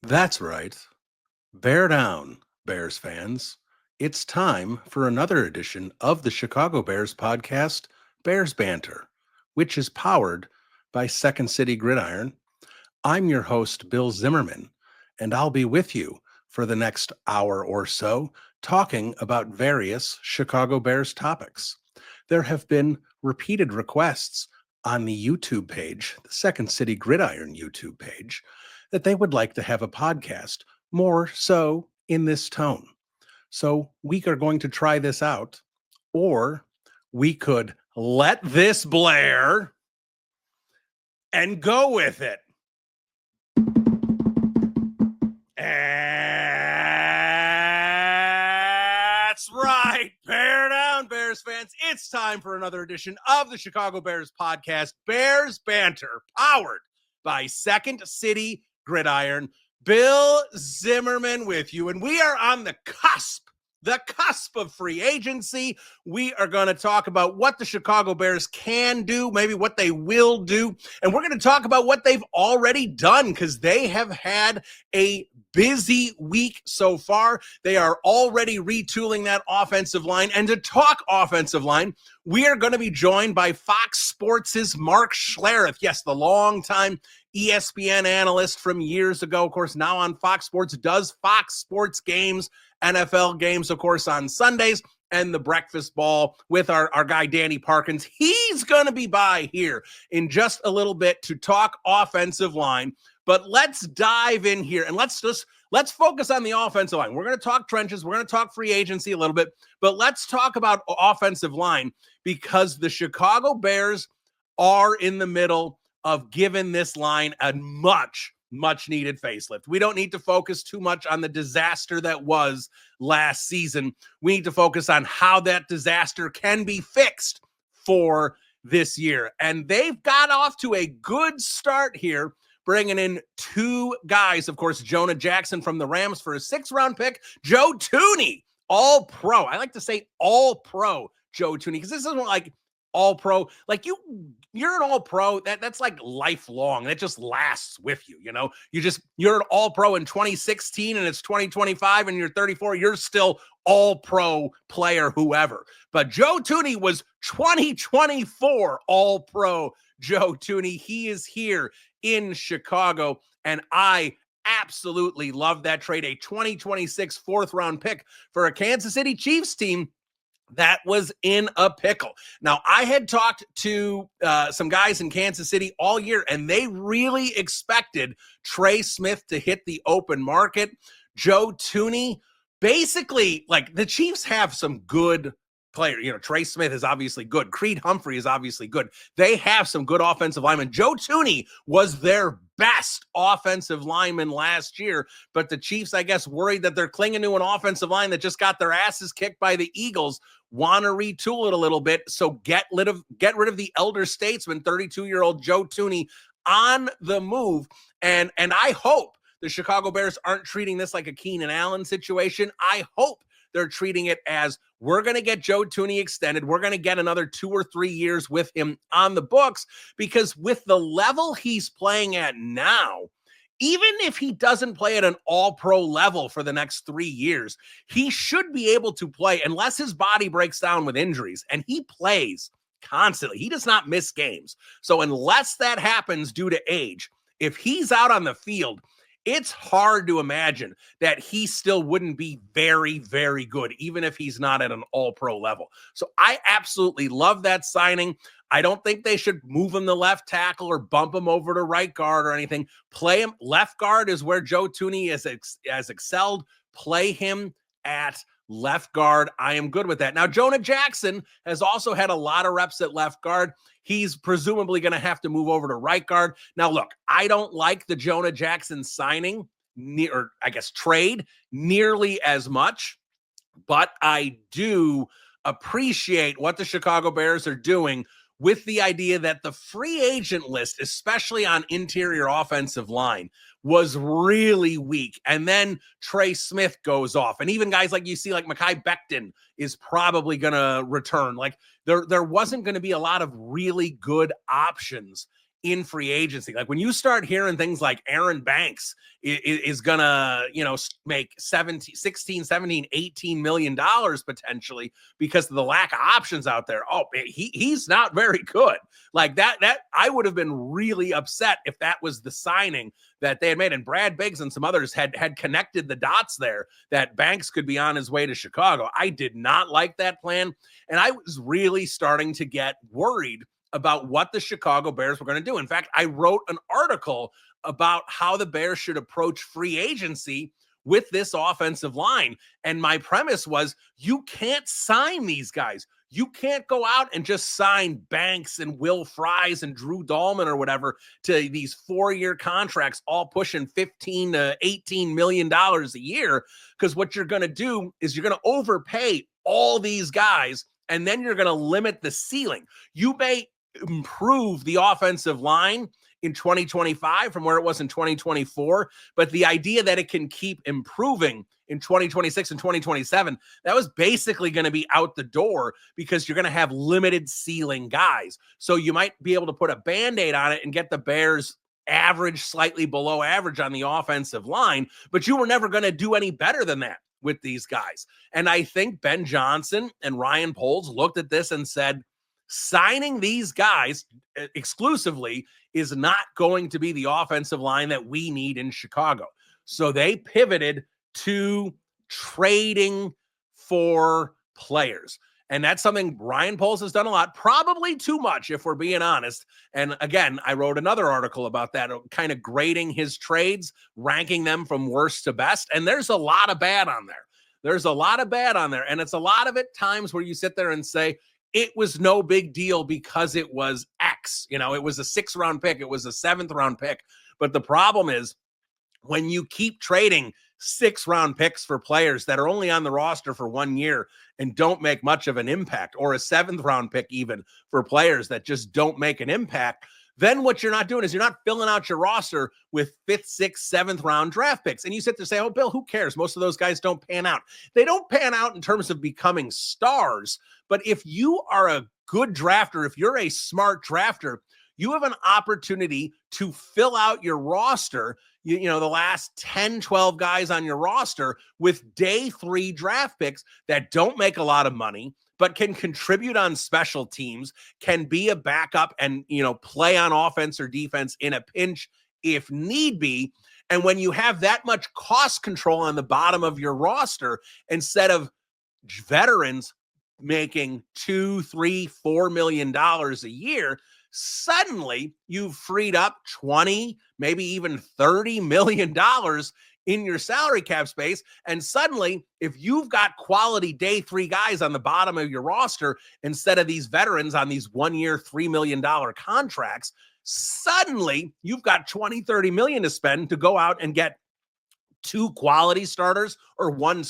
That's right. Bear down, Bears fans. It's time for another edition of the Chicago Bears podcast, Bears Banter, which is powered by Second City Gridiron. I'm your host, Bill Zimmerman, and I'll be with you for the next hour or so talking about various Chicago Bears topics. There have been repeated requests on the YouTube page, the Second City Gridiron YouTube page, that they would like to have a podcast more so in this tone. So we are going to try this out, or we could let this blare and go with it. That's right. Bear down, Bears fans. It's time for another edition of the Chicago Bears podcast, Bears Banter, powered by Second City Gridiron. Bill Zimmerman with you, and we are on the cusp of free agency. We are going to talk about what the Chicago Bears can do, maybe what they will do, and we're going to talk about what they've already done because they have had a busy week so far. They are already retooling that offensive line. And to talk offensive line, we are going to be joined by FOX Sports' Mark Schlereth. Yes, the longtime ESPN analyst from years ago, of course, now on Fox Sports, does Fox Sports games, NFL games, of course, on Sundays, and the breakfast ball with our guy, Danny Parkins. He's going to be by here in just a little bit to talk offensive line. But let's dive in here and let's focus on the offensive line. We're going to talk trenches. We're going to talk free agency a little bit, but let's talk about offensive line because the Chicago Bears are in the middle of giving this line a much needed facelift. We don't need to focus too much on the disaster that was last season. We need to focus on how that disaster can be fixed for this year. And they've got off to a good start here, bringing in two guys, of course, Jonah Jackson from the Rams for a 6th-round pick, Joe Thuney, all-pro. I like to say all-pro Joe Thuney because this isn't like all-pro. Like you're an all-pro. That's like lifelong. That just lasts with you, you know? You're an all-pro in 2016 and it's 2025 and you're 34. You're still all-pro player, whoever. But Joe Thuney was 2024 all-pro Joe Thuney. He is here in Chicago, and I absolutely love that trade. A 2026 4th-round pick for a Kansas City Chiefs team that was in a pickle. Now, I had talked to some guys in Kansas City all year, and they really expected Trey Smith to hit the open market. Joe Thuney, basically, like the Chiefs have some good player. You know, Trey Smith is obviously good. Creed Humphrey is obviously good. They have some good offensive linemen. Joe Thuney was their best offensive lineman last year, but the Chiefs, I guess, worried that they're clinging to an offensive line that just got their asses kicked by the Eagles, want to retool it a little bit. So get rid of the elder statesman, 32-year-old Joe Thuney on the move. And I hope the Chicago Bears aren't treating this like a Keenan Allen situation. I hope they're treating it as we're going to get Joe Thuney extended. We're going to get another 2 or 3 years with him on the books because with the level he's playing at now, even if he doesn't play at an all-pro level for the next 3 years, he should be able to play unless his body breaks down with injuries, and he plays constantly. He does not miss games. So unless that happens due to age, if he's out on the field, it's hard to imagine that he still wouldn't be very, very good, even if he's not at an all-pro level. So I absolutely love that signing. I don't think they should move him to left tackle or bump him over to right guard or anything. Play him left guard is where Joe Thuney has excelled. Play him at left guard. I am good with that. Now, Jonah Jackson has also had a lot of reps at left guard. He's presumably going to have to move over to right guard. Now, look, I don't like the Jonah Jackson signing, trade nearly as much, but I do appreciate what the Chicago Bears are doing with the idea that the free agent list, especially on interior offensive line, was really weak. And then Trey Smith goes off. And even guys like you see, like Mekhi Becton is probably going to return. Like there wasn't going to be a lot of really good options in free agency. Like when you start hearing things like Aaron Banks is gonna, make 17, 16, 17, 18 million dollars potentially because of the lack of options out there. Oh, he's not very good. Like that I would have been really upset if that was the signing that they had made. And Brad Biggs and some others had connected the dots there that Banks could be on his way to Chicago. I did not like that plan. And I was really starting to get worried about what the Chicago Bears were going to do. In fact, I wrote an article about how the Bears should approach free agency with this offensive line. And my premise was, you can't sign these guys. You can't go out and just sign Banks and Will Fries and Drew Dahlman or whatever to these 4-year contracts, all pushing $15 to $18 million a year. Because what you're going to do is you're going to overpay all these guys, and then you're going to limit the ceiling. You may improve the offensive line in 2025 from where it was in 2024, but the idea that it can keep improving in 2026 and 2027, that was basically going to be out the door because you're going to have limited ceiling guys. So you might be able to put a Band-Aid on it and get the Bears average, slightly below average on the offensive line, but you were never going to do any better than that with these guys. And I think Ben Johnson and Ryan Poles looked at this and said, signing these guys exclusively is not going to be the offensive line that we need in Chicago. So they pivoted to trading for players. And that's something Ryan Poles has done a lot, probably too much if we're being honest. And again, I wrote another article about that, kind of grading his trades, ranking them from worst to best. And there's a lot of bad on there. There's a lot of bad on there. And it's a lot of it times where you sit there and say, it was no big deal because it was X. It was a 6th-round pick. It was a 7th-round pick. But the problem is when you keep trading 6th-round picks for players that are only on the roster for 1 year and don't make much of an impact, or a 7th-round pick even for players that just don't make an impact, then what you're not doing is you're not filling out your roster with 5th, 6th, 7th-round draft picks. And you sit there and say, oh, Bill, who cares? Most of those guys don't pan out. They don't pan out in terms of becoming stars. But if you are a good drafter, if you're a smart drafter, you have an opportunity to fill out your roster, the last 10, 12 guys on your roster with day 3 draft picks that don't make a lot of money, but can contribute on special teams, can be a backup and, play on offense or defense in a pinch if need be. And when you have that much cost control on the bottom of your roster, instead of veterans making $2, $3, $4 million a year, suddenly you've freed up 20, maybe even $30 million in your salary cap space. And suddenly, if you've got quality day 3 guys on the bottom of your roster, instead of these veterans on these 1-year, $3 million contracts, suddenly you've got 20, 30 million to spend to go out and get 2 quality starters or 1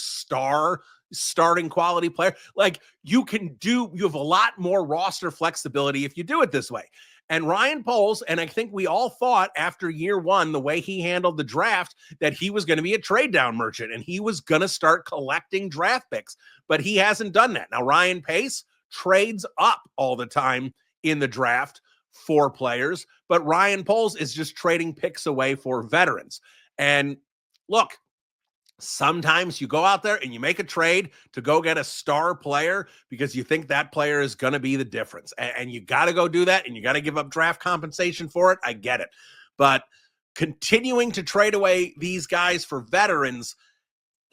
starting quality player. Like you have a lot more roster flexibility if you do it this way. And Ryan Poles, and I think we all thought after year 1, the way he handled the draft, that he was going to be a trade down merchant and he was going to start collecting draft picks, but he hasn't done that. Now, Ryan Pace trades up all the time in the draft for players, but Ryan Poles is just trading picks away for veterans. And look, sometimes you go out there and you make a trade to go get a star player because you think that player is going to be the difference. And you got to go do that, and you got to give up draft compensation for it. I get it. But continuing to trade away these guys for veterans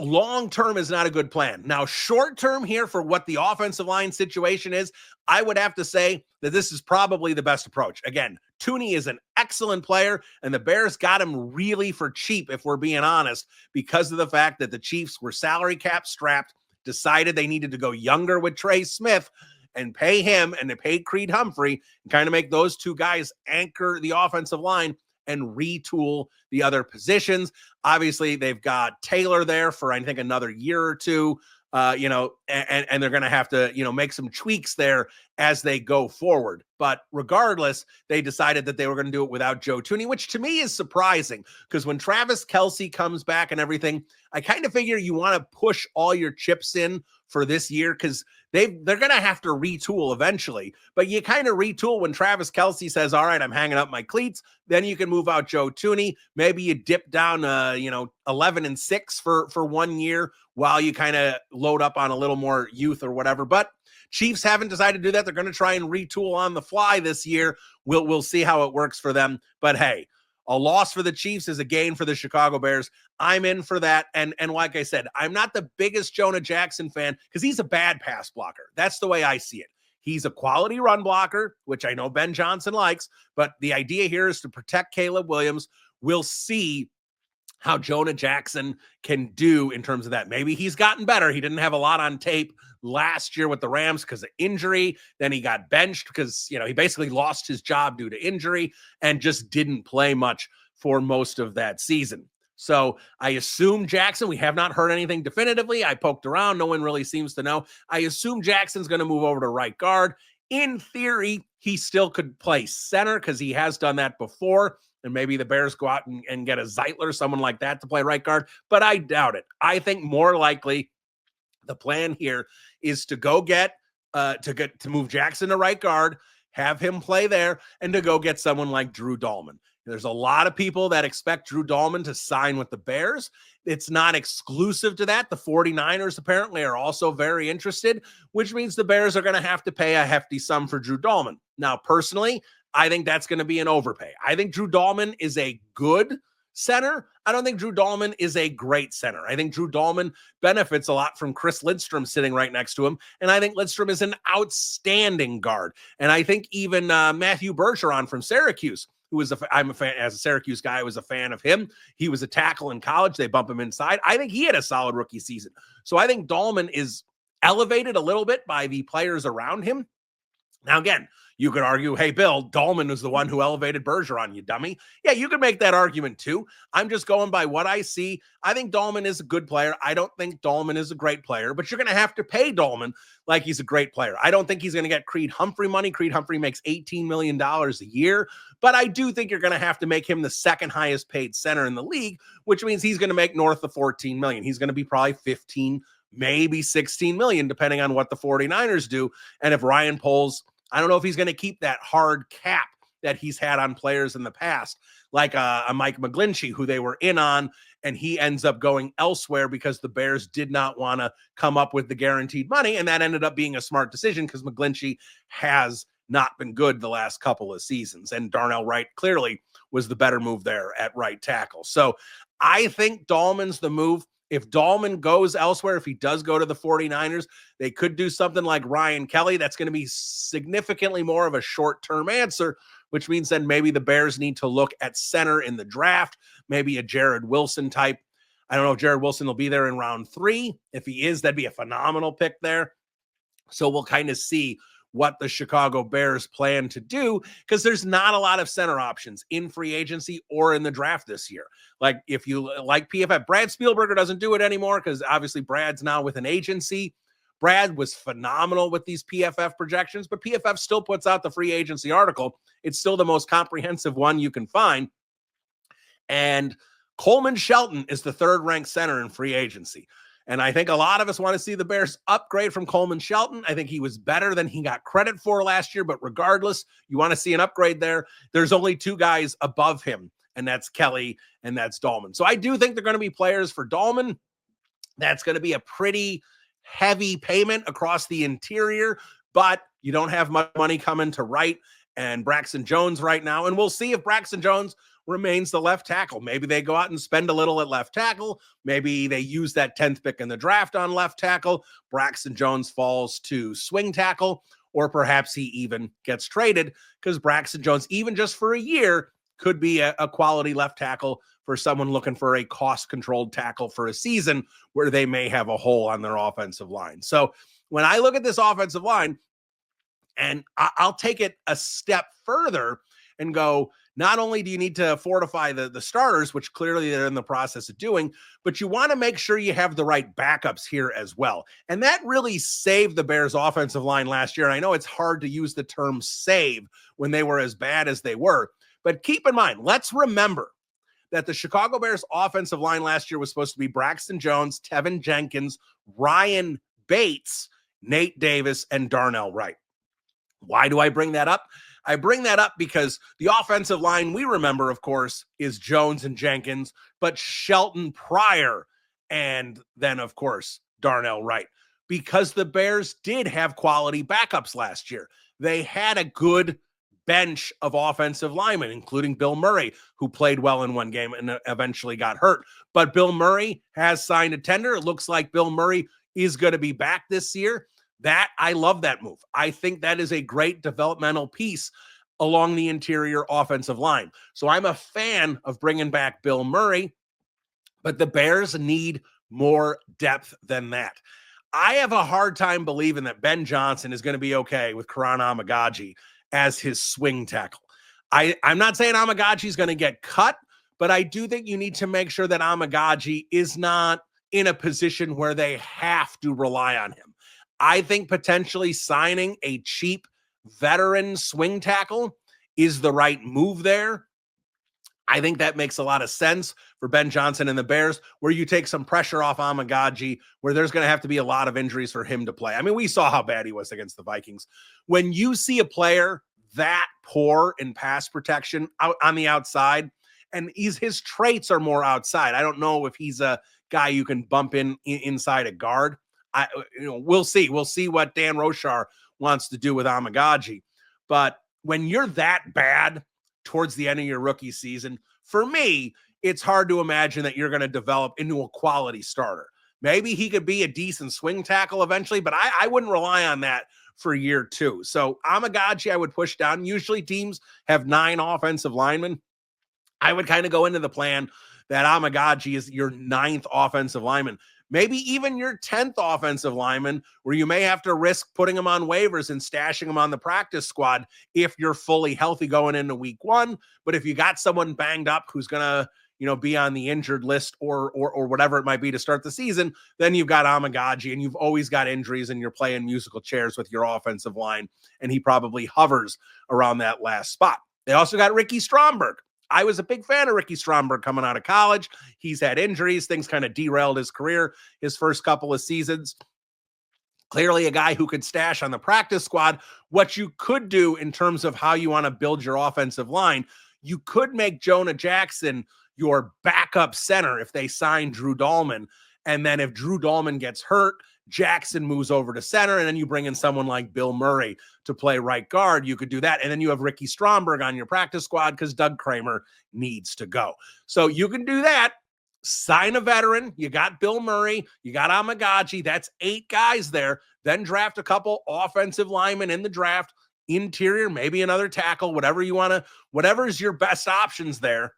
long-term is not a good plan. Now, short-term here for what the offensive line situation is, I would have to say that this is probably the best approach. Again, Tooney is an excellent player, and the Bears got him really for cheap, if we're being honest, because of the fact that the Chiefs were salary cap strapped, decided they needed to go younger with Trey Smith and pay him, and they paid Creed Humphrey and kind of make those 2 guys anchor the offensive line and retool the other positions. Obviously, they've got Taylor there for, I think, another year or 2, and they're going to have to, make some tweaks there as they go forward. But regardless, they decided that they were going to do it without Joe Tooney, which to me is surprising because when Travis Kelce comes back and everything, I kind of figure you want to push all your chips in for this year because they're going to have to retool eventually. But you kind of retool when Travis Kelce says, all right, I'm hanging up my cleats. Then you can move out Joe Thuney. Maybe you dip down, 11-6 for 1 year while you kind of load up on a little more youth or whatever. But Chiefs haven't decided to do that. They're going to try and retool on the fly this year. We'll see how it works for them. But hey, a loss for the Chiefs is a gain for the Chicago Bears. I'm in for that. And like I said, I'm not the biggest Jonah Jackson fan because he's a bad pass blocker. That's the way I see it. He's a quality run blocker, which I know Ben Johnson likes, but the idea here is to protect Caleb Williams. We'll see how Jonah Jackson can do in terms of that. Maybe he's gotten better. He didn't have a lot on tape last year with the Rams because of injury. Then he got benched because, he basically lost his job due to injury and just didn't play much for most of that season. So I assume Jackson, we have not heard anything definitively. I poked around. No one really seems to know. I assume Jackson's going to move over to right guard. In theory, he still could play center because he has done that before. And maybe the Bears go out and get a Zeitler, someone like that to play right guard. But I doubt it. I think more likely the plan here is to go get to move Jackson to right guard, have him play there, and to go get someone like Drew Dahlman. There's a lot of people that expect Drew Dahlman to sign with the Bears. It's not exclusive to that. The 49ers apparently are also very interested, which means the Bears are going to have to pay a hefty sum for Drew Dahlman. Now, personally, I think that's going to be an overpay. I think Drew Dahlman is a good center. I don't think Drew Dahlman is a great center. I think Drew Dahlman benefits a lot from Chris Lindstrom sitting right next to him. And I think Lindstrom is an outstanding guard. And I think even Matthew Bergeron from Syracuse, I'm a fan, as a Syracuse guy, I was a fan of him. He was a tackle in college. They bump him inside. I think he had a solid rookie season. So I think Dahlman is elevated a little bit by the players around him. Now, again, you could argue, hey, Bill, Dahlman was the one who elevated Bergeron, you dummy. Yeah, you could make that argument too. I'm just going by what I see. I think Dahlman is a good player. I don't think Dahlman is a great player, but you're going to have to pay Dahlman like he's a great player. I don't think he's going to get Creed Humphrey money. Creed Humphrey makes $18 million a year, but I do think you're going to have to make him the second highest paid center in the league, which means he's going to make north of $14 million. He's going to be probably 15, maybe 16 million, depending on what the 49ers do. And if Ryan Poles, I don't know if he's going to keep that hard cap that he's had on players in the past, like a Mike McGlinchey, who they were in on, and he ends up going elsewhere because the Bears did not want to come up with the guaranteed money. And that ended up being a smart decision because McGlinchey has not been good the last couple of seasons. And Darnell Wright clearly was the better move there at right tackle. So I think Dahlman's the move. If Dahlman goes elsewhere, if he does go to the 49ers, they could do something like Ryan Kelly. That's going to be significantly more of a short-term answer, which means then maybe the Bears need to look at center in the draft, maybe a Jared Wilson type. I don't know if Jared Wilson will be there in round 3. If he is, that'd be a phenomenal pick there. So we'll kind of see what the Chicago Bears plan to do, because there's not a lot of center options in free agency or in the draft this year. Like if you like PFF, Brad Spielberger doesn't do it anymore because obviously Brad's now with an agency. Brad was phenomenal with these PFF projections, but PFF still puts out the free agency article. It's still the most comprehensive one you can find. And Coleman Shelton is the third ranked center in free agency. And I think a lot of us want to see the Bears upgrade from Coleman Shelton. I think he was better than he got credit for last year, but regardless, you want to see an upgrade there. There's only 2 guys above him, and that's Kelly and that's Dahlman. So I do think they're going to be players for Dahlman. That's going to be a pretty heavy payment across the interior, but you don't have much money coming to right and Braxton Jones right now. And we'll see if Braxton Jones remains the left tackle. Maybe they go out and spend a little at left tackle. Maybe they use that 10th pick in the draft on left tackle. Braxton Jones falls to swing tackle, or perhaps he even gets traded because Braxton Jones, even just for a year, could be a quality left tackle for someone looking for a cost-controlled tackle for a season where they may have a hole on their offensive line. So when I look at this offensive line, and I'll take it a step further and go, not only do you need to fortify the starters, which clearly they're in the process of doing, but you want to make sure you have the right backups here as well. And that really saved the Bears offensive line last year. And I know it's hard to use the term save when they were as bad as they were, but keep in mind, let's remember that the Chicago Bears offensive line last year was supposed to be Braxton Jones, Tevin Jenkins, Ryan Bates, Nate Davis, and Darnell Wright. Why do I bring that up? I bring that up because the offensive line we remember, of course, is Jones and Jenkins, but Shelton Pryor, and then, of course, Darnell Wright. Because the Bears did have quality backups last year. They had a good bench of offensive linemen, including Bill Murray, who played well in one game and eventually got hurt. But Bill Murray has signed a tender. It looks like Bill Murray is going to be back this year. I love that move. I think that is a great developmental piece along the interior offensive line. So I'm a fan of bringing back Bill Murray, but the Bears need more depth than that. I have a hard time believing that Ben Johnson is going to be okay with Karan Amagaji as his swing tackle. I'm not saying Amagaji is going to get cut, but I do think you need to make sure that Amagaji is not in a position where they have to rely on him. I think potentially signing a cheap veteran swing tackle is the right move there. I think that makes a lot of sense for Ben Johnson and the Bears, where you take some pressure off Amagaji, where there's going to have to be a lot of injuries for him to play. I mean, we saw how bad he was against the Vikings. When you see a player that poor in pass protection out on the outside, and his traits are more outside. I don't know if he's a guy you can bump inside a guard. We'll see. We'll see what Dan Rochar wants to do with Amagaji. But when you're that bad towards the end of your rookie season, for me, it's hard to imagine that you're going to develop into a quality starter. Maybe he could be a decent swing tackle eventually, but I wouldn't rely on that for year two. So Amagaji, I would push down. Usually teams have 9 offensive linemen. I would kind of go into the plan that Amagaji is your 9th offensive lineman. Maybe even your 10th offensive lineman, where you may have to risk putting him on waivers and stashing him on the practice squad if you're fully healthy going into week 1. But if you got someone banged up who's going to, be on the injured list or whatever it might be to start the season, then you've got Amagaji, and you've always got injuries and you're playing musical chairs with your offensive line, and he probably hovers around that last spot. They also got Ricky Stromberg. I was a big fan of Ricky Stromberg coming out of college. He's had injuries. Things kind of derailed his career his first couple of seasons. Clearly a guy who could stash on the practice squad. What you could do in terms of how you want to build your offensive line, you could make Jonah Jackson your backup center if they sign Drew Dahlman. And then if Drew Dahlman gets hurt, Jackson moves over to center, and then you bring in someone like Bill Murray to play right guard. You could do that. And then you have Ricky Stromberg on your practice squad because Doug Kramer needs to go. So you can do that. Sign a veteran. You got Bill Murray. You got Amagaji. That's 8 guys there. Then draft a couple offensive linemen in the draft, interior, maybe another tackle, whatever you want to, whatever is your best options there.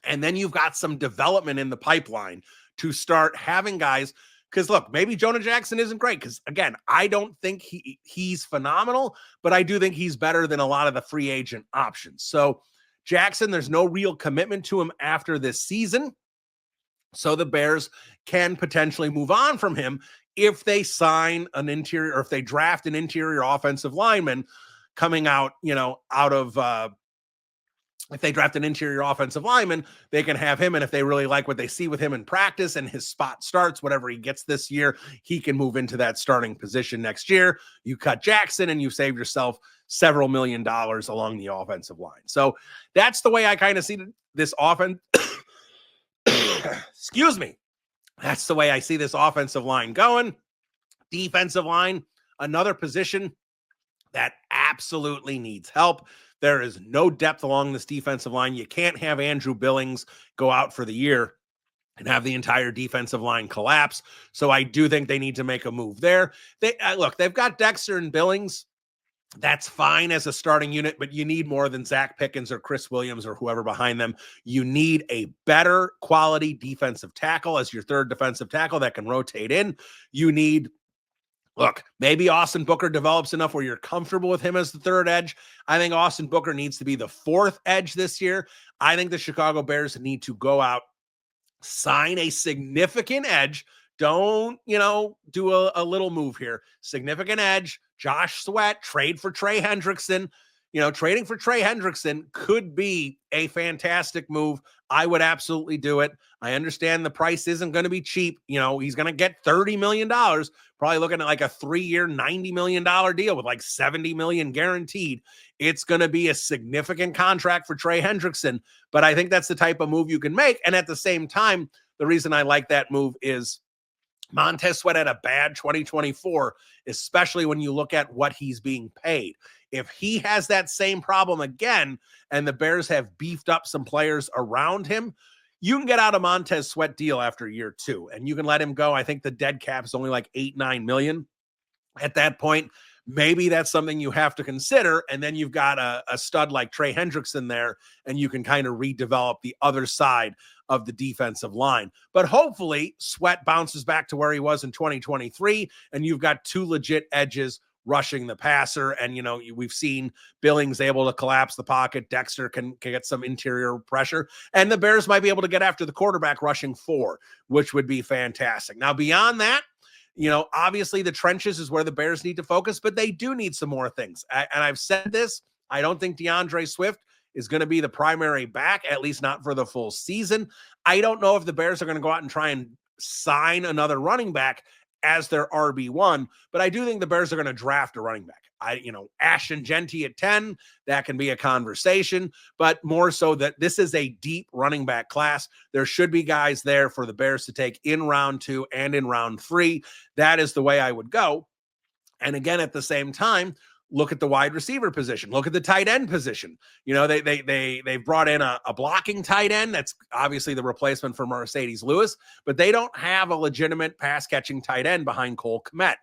And then you've got some development in the pipeline to start having guys. Because look, maybe Jonah Jackson isn't great. Because again, I don't think he's phenomenal, but I do think he's better than a lot of the free agent options. So Jackson, there's no real commitment to him after this season. So the Bears can potentially move on from him if they sign an interior, or if they draft an interior offensive lineman coming out, if they draft an interior offensive lineman, they can have him. And if they really like what they see with him in practice and his spot starts, whatever he gets this year, he can move into that starting position next year. You cut Jackson and you save yourself several $1 million along the offensive line. So that's the way I kind of see this offense. Excuse me. That's the way I see this offensive line going. Defensive line, another position that absolutely needs help. There is no depth along this defensive line. You can't have Andrew Billings go out for the year and have the entire defensive line collapse. So I do think they need to make a move there. They've got Dexter and Billings. That's fine as a starting unit, but you need more than Zach Pickens or Chris Williams or whoever behind them. You need a better quality defensive tackle as your third defensive tackle that can rotate in. You need, maybe Austin Booker develops enough where you're comfortable with him as the third edge. I think Austin Booker needs to be the 4th edge this year. I think the Chicago Bears need to go out, sign a significant edge. Don't, do a little move here. Significant edge, Josh Sweat, trade for Trey Hendrickson. trading for Trey Hendrickson could be a fantastic move. I would absolutely do it. I understand the price isn't going to be cheap. He's going to get $30 million, probably looking at like a 3-year, $90 million deal with like $70 million guaranteed. It's going to be a significant contract for Trey Hendrickson, but I think that's the type of move you can make. And at the same time, the reason I like that move is Montez Sweat had a bad 2024, especially when you look at what he's being paid. If he has that same problem again, and the Bears have beefed up some players around him, you can get out a Montez Sweat deal after year 2, and you can let him go. I think the dead cap is only like $8-9 million. At that point, maybe that's something you have to consider. And then you've got a stud like Trey Hendrickson there, and you can kind of redevelop the other side of the defensive line. But hopefully Sweat bounces back to where he was in 2023, and you've got 2 legit edges rushing the passer. And, we've seen Billings able to collapse the pocket. Dexter can get some interior pressure, and the Bears might be able to get after the quarterback rushing 4, which would be fantastic. Now, beyond that, obviously the trenches is where the Bears need to focus, but they do need some more things. And I've said this, I don't think DeAndre Swift is going to be the primary back, at least not for the full season. I don't know if the Bears are going to go out and try and sign another running back as their RB1, but I do think the Bears are going to draft a running back. Ashton Genty at 10, that can be a conversation, but more so that this is a deep running back class. There should be guys there for the Bears to take in round 2 and in round 3. That is the way I would go. And again, at the same time, look at the wide receiver position. Look at the tight end position. They've brought in a blocking tight end. That's obviously the replacement for Mercedes Lewis, but they don't have a legitimate pass catching tight end behind Cole Kmet.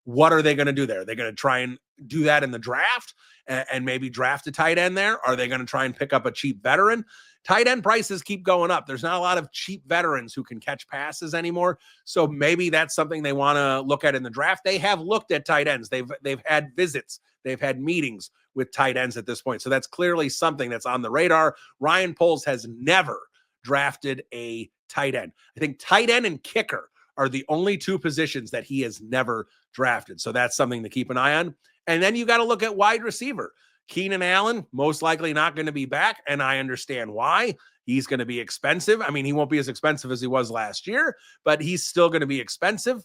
What are they going to do there? Are they going to try and do that in the draft and maybe draft a tight end there? Are they going to try and pick up a cheap veteran? Tight end prices keep going up. There's not a lot of cheap veterans who can catch passes anymore. So maybe that's something they want to look at in the draft. They have looked at tight ends. They've had visits. They've had meetings with tight ends at this point. So that's clearly something that's on the radar. Ryan Poles has never drafted a tight end. I think tight end and kicker are the only 2 positions that he has never drafted. So that's something to keep an eye on. And then you got to look at wide receiver. Keenan Allen, most likely not going to be back, and I understand why. He's going to be expensive. I mean, he won't be as expensive as he was last year, but he's still going to be expensive.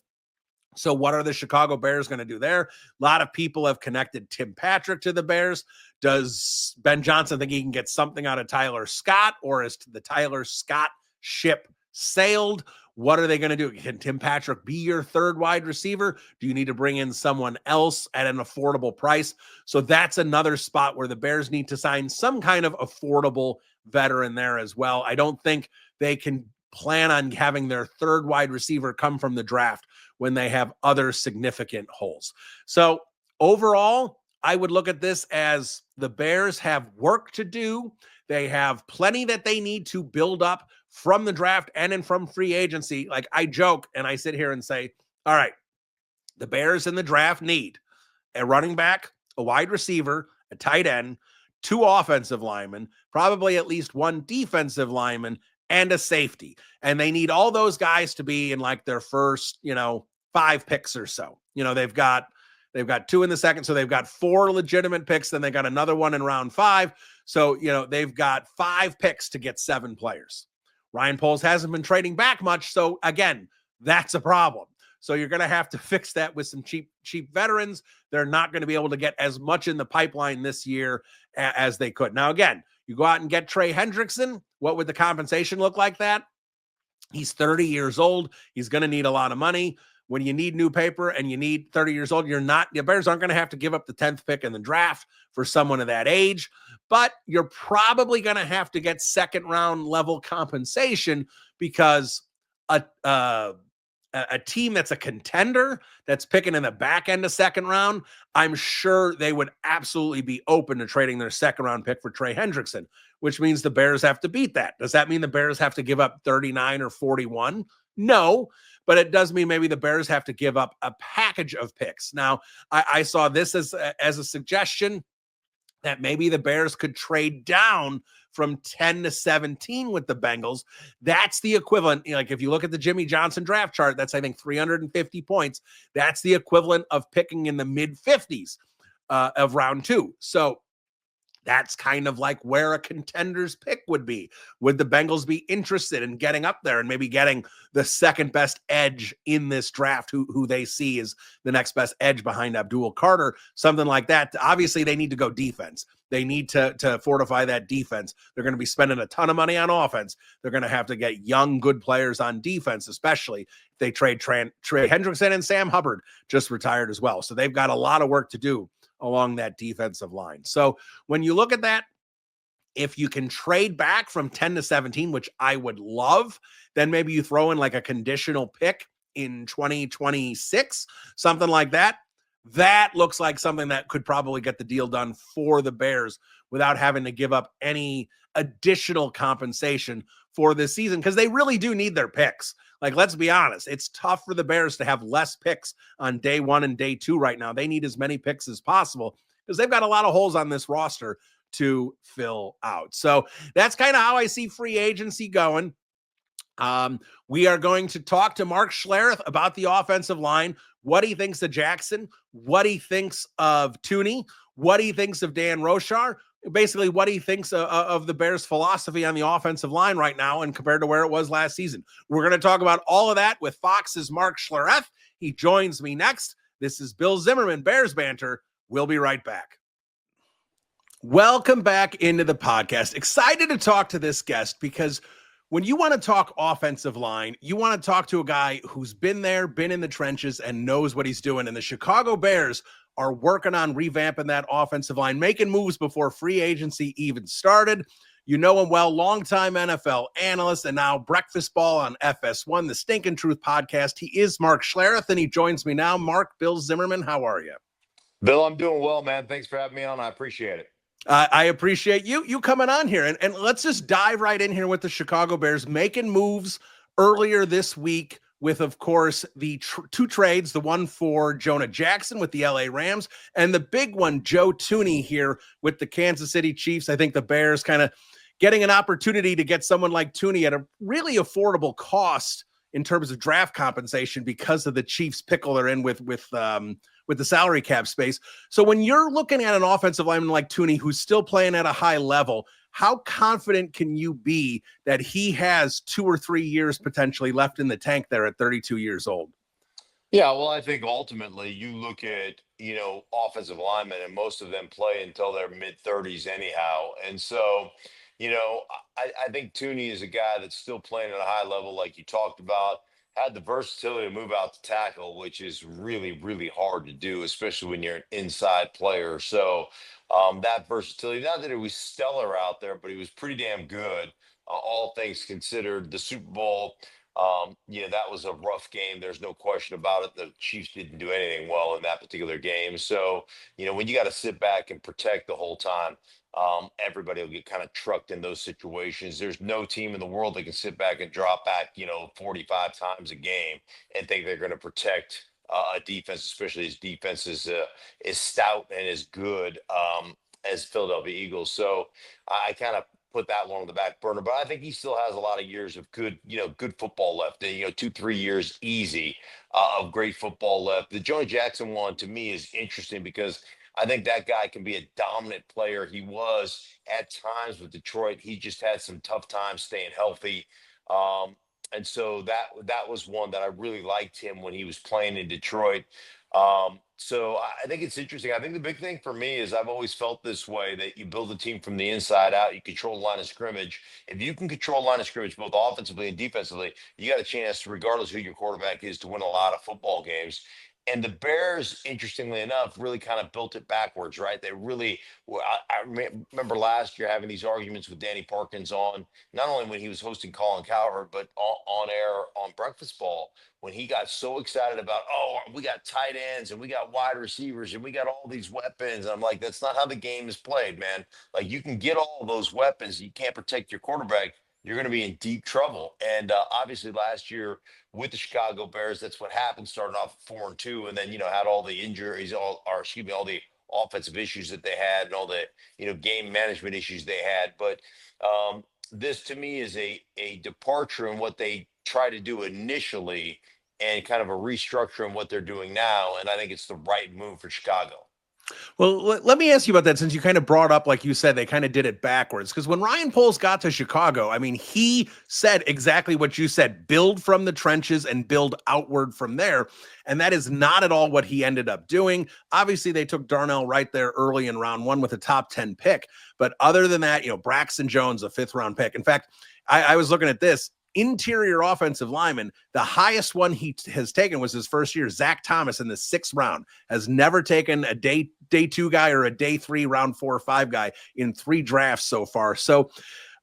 So what are the Chicago Bears going to do there? A lot of people have connected Tim Patrick to the Bears. Does Ben Johnson think he can get something out of Tyler Scott, or is the Tyler Scott ship sailed? What are they going to do? Can Tim Patrick be your 3rd wide receiver? Do you need to bring in someone else at an affordable price? So that's another spot where the Bears need to sign some kind of affordable veteran there as well. I don't think they can plan on having their 3rd wide receiver come from the draft when they have other significant holes. So overall, I would look at this as the Bears have work to do. They have plenty that they need to build up from the draft and from free agency. Like I joke and I sit here and say, all right, the Bears in the draft need a running back, a wide receiver, a tight end, 2 offensive linemen, probably at least 1 defensive lineman, and a safety. And they need all those guys to be in like their first, 5 picks or so. They've got 2 in the second. So they've got 4 legitimate picks. Then they got another one in round 5. So, they've got 5 picks to get 7 players. Ryan Poles hasn't been trading back much. So again, that's a problem. So you're going to have to fix that with some cheap veterans. They're not going to be able to get as much in the pipeline this year as they could. Now, again, you go out and get Trey Hendrickson. What would the compensation look like that? He's 30 years old. He's going to need a lot of money. When you need new paper and you need 30 years old, the Bears aren't going to have to give up the 10th pick in the draft for someone of that age, but you're probably going to have to get 2nd round level compensation because a team that's a contender that's picking in the back end of 2nd round, I'm sure they would absolutely be open to trading their 2nd round pick for Trey Hendrickson, which means the Bears have to beat that. Does that mean the Bears have to give up 39 or 41? No, but it does mean maybe the Bears have to give up a package of picks. Now, I saw this as a suggestion that maybe the Bears could trade down from 10 to 17 with the Bengals. That's the equivalent. Like if you look at the Jimmy Johnson draft chart, that's, I think, 350 points. That's the equivalent of picking in the mid 50s. of round 2. So that's kind of like where a contender's pick would be. Would the Bengals be interested in getting up there and maybe getting the second best edge in this draft, who they see is the next best edge behind Abdul Carter, something like that? Obviously, they need to go defense. They need to fortify that defense. They're going to be spending a ton of money on offense. They're going to have to get young, good players on defense, especially if they trade Trey Hendrickson, and Sam Hubbard just retired as well. So they've got a lot of work to do along that defensive line. So when you look at that, if you can trade back from 10 to 17, which I would love, then maybe you throw in like a conditional pick in 2026, something like that. That looks like something that could probably get the deal done for the Bears without having to give up any additional compensation for this season, because they really do need their picks. Like, let's be honest, it's tough for the Bears to have less picks on day 1 and day 2 right now. They need as many picks as possible because they've got a lot of holes on this roster to fill out. So that's kind of how I see free agency going. We are going to talk to Mark Schlereth about the offensive line, what he thinks of Jackson, what he thinks of Tooney, what he thinks of Dan Rochar, basically what he thinks of the Bears' philosophy on the offensive line right now and compared to where it was last season. We're going to talk about all of that with Fox's Mark Schlereth. He joins me next. This is Bill Zimmerman, Bears Banter. We'll be right back. Welcome back into the podcast. Excited to talk to this guest because when you want to talk offensive line, you want to talk to a guy who's been there, been in the trenches, and knows what he's doing. And the Chicago Bears are working on revamping that offensive line, making moves before free agency even started. You know him well, longtime NFL analyst, and now breakfast ball on FS1, the Stinkin' Truth podcast. He is Mark Schlereth, and he joins me now. Mark, Bill Zimmerman, how are you? Bill, I'm doing well, man. Thanks for having me on. I appreciate it. I appreciate you coming on here. And let's just dive right in here with the Chicago Bears making moves earlier this week with, of course, the 2 trades, the one for Jonah Jackson with the LA Rams and the big one, Joe Tooney here with the Kansas City Chiefs. I think the Bears kind of getting an opportunity to get someone like Tooney at a really affordable cost in terms of draft compensation because of the Chiefs pickle they're in with the salary cap space. So when you're looking at an offensive lineman like Tooney, who's still playing at a high level, how confident can you be that he has 2 or 3 years potentially left in the tank there at 32 years old? Yeah, well, I think ultimately you look at, offensive linemen, and most of them play until their mid-30s anyhow. And so, I think Tooney is a guy that's still playing at a high level, like you talked about, had the versatility to move out to tackle, which is really, really hard to do, especially when you're an inside player. So that versatility, not that it was stellar out there, but he was pretty damn good, all things considered. The Super Bowl, that was a rough game. There's no question about it. The Chiefs didn't do anything well in that particular game. So, when you got to sit back and protect the whole time, everybody will get kind of trucked in those situations. There's no team in the world that can sit back and drop back, 45 times a game and think they're going to protect a defense, especially as defense is stout and as good as Philadelphia Eagles. So I kind of put that one on the back burner, but I think he still has a lot of years of good, good football left. 2-3 years easy of great football left. The Jonah Jackson one to me is interesting because I think that guy can be a dominant player. He was at times with Detroit. He just had some tough times staying healthy. And so that was one that I really liked him when he was playing in Detroit. So I think it's interesting. I think the big thing for me is I've always felt this way, that you build a team from the inside out. You control the line of scrimmage. If you can control line of scrimmage, both offensively and defensively, you got a chance, regardless who your quarterback is, to win a lot of football games. And the Bears, interestingly enough, really kind of built it backwards, right? They really, remember last year having these arguments with Danny Parkins on, not only when he was hosting Colin Cowherd, but on air on Breakfast Ball, when he got so excited about, oh, we got tight ends and we got wide receivers and we got all these weapons. And I'm like, that's not how the game is played, man. Like, you can get all those weapons. You can't protect your quarterback. You're going to be in deep trouble. And obviously last year with the Chicago Bears, that's what happened, starting off 4-2, and then, had all the injuries, all the offensive issues that they had and all the, game management issues they had. But this to me is a departure in what they try to do initially and kind of a restructure in what they're doing now. And I think it's the right move for Chicago. Well, let me ask you about that since you kind of brought up, like you said, they kind of did it backwards. Because when Ryan Poles got to Chicago, I mean, he said exactly what you said, build from the trenches and build outward from there. And that is not at all what he ended up doing. Obviously, they took Darnell right there early in round one with a top 10 pick. But other than that, Braxton Jones, a 5th-round pick. In fact, I was looking at this. Interior offensive lineman, the highest one he has taken was his first year. Zach Thomas in the 6th round has never taken a day 2 guy or a day 3, round 4 or 5 guy in 3 drafts so far. So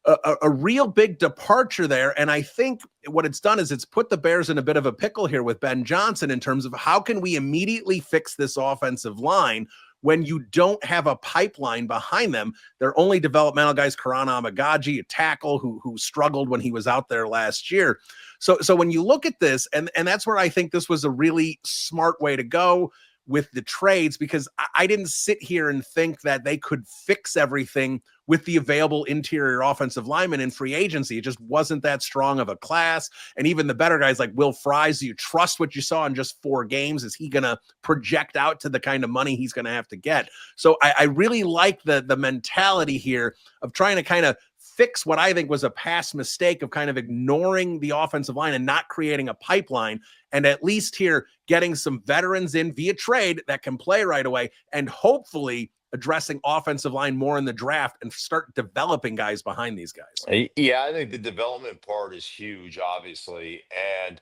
a real big departure there. And I think what it's done is it's put the Bears in a bit of a pickle here with Ben Johnson in terms of how can we immediately fix this offensive line when you don't have a pipeline behind them. They're only developmental guys, Karan Amagaji, a tackle who struggled when he was out there last year. So when you look at this, and that's where I think this was a really smart way to go with the trades, because I didn't sit here and think that they could fix everything with the available interior offensive linemen in free agency. It just wasn't that strong of a class. And even the better guys like Will Fries, do you trust what you saw in just 4 games? Is he going to project out to the kind of money he's going to have to get? So I really like the mentality here of trying to kind of fix what I think was a past mistake of kind of ignoring the offensive line and not creating a pipeline, and at least here getting some veterans in via trade that can play right away, and hopefully addressing offensive line more in the draft and start developing guys behind these guys. Yeah, I think the development part is huge, obviously. And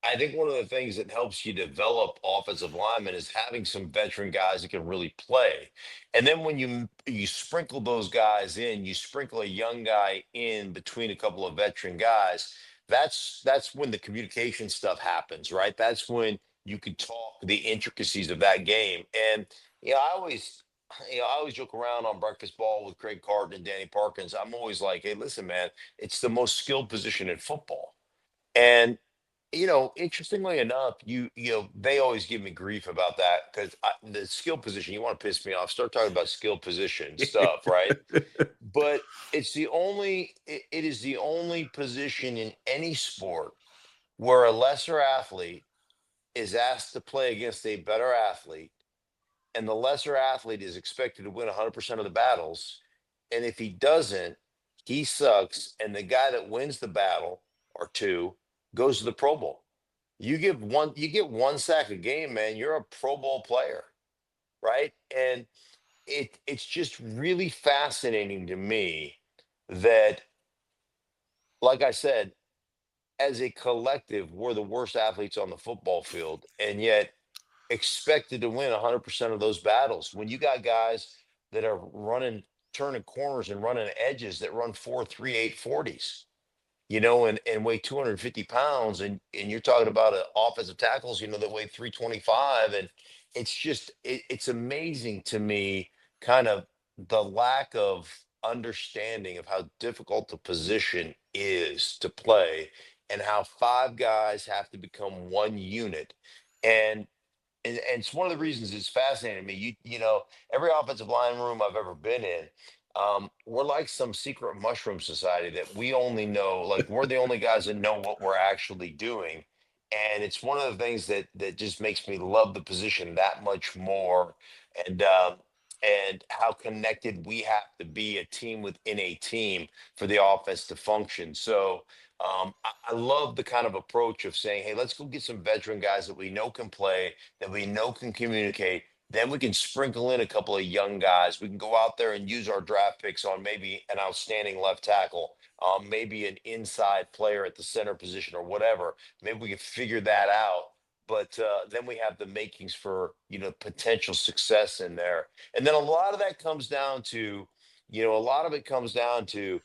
I think one of the things that helps you develop offensive linemen is having some veteran guys that can really play. And then when you sprinkle those guys in, you sprinkle a young guy in between a couple of veteran guys. That's when the communication stuff happens, right? That's when you could talk the intricacies of that game. And I always joke around on breakfast ball with Craig Carton and Danny Parkins. I'm always like, hey, listen, man, it's the most skilled position in football. And interestingly enough, they always give me grief about that because the skill position. You want to piss me off? Start talking about skill position stuff, right? But it is the only position in any sport where a lesser athlete is asked to play against a better athlete, and the lesser athlete is expected to win 100% of the battles. And if he doesn't, he sucks. And the guy that wins the battle or two goes to the Pro Bowl. You get 1 sack a game, man. You're a Pro Bowl player, right? And it's just really fascinating to me that, like I said, as a collective, we're the worst athletes on the football field, and yet expected to win 100% of those battles. When you got guys that are running, turning corners and running edges that run 4.38 40s, and weigh 250 pounds, and you're talking about offensive tackles, that weigh 325, and it's amazing to me, kind of the lack of understanding of how difficult the position is to play, and how 5 guys have to become one unit, and it's one of the reasons it's fascinating to me. Every offensive line room I've ever been in, we're like some secret mushroom society that we only know, like we're the only guys that know what we're actually doing. And it's one of the things that just makes me love the position that much more. And and how connected we have to be, a team within a team, for the offense to function. So I love the kind of approach of saying, hey, let's go get some veteran guys that we know can play, that we know can communicate. Then we can sprinkle in a couple of young guys. We can go out there and use our draft picks on maybe an outstanding left tackle, maybe an inside player at the center position or whatever. Maybe we can figure that out. But then we have the makings for, potential success in there. And then a lot of that comes down to, a lot of it comes down to,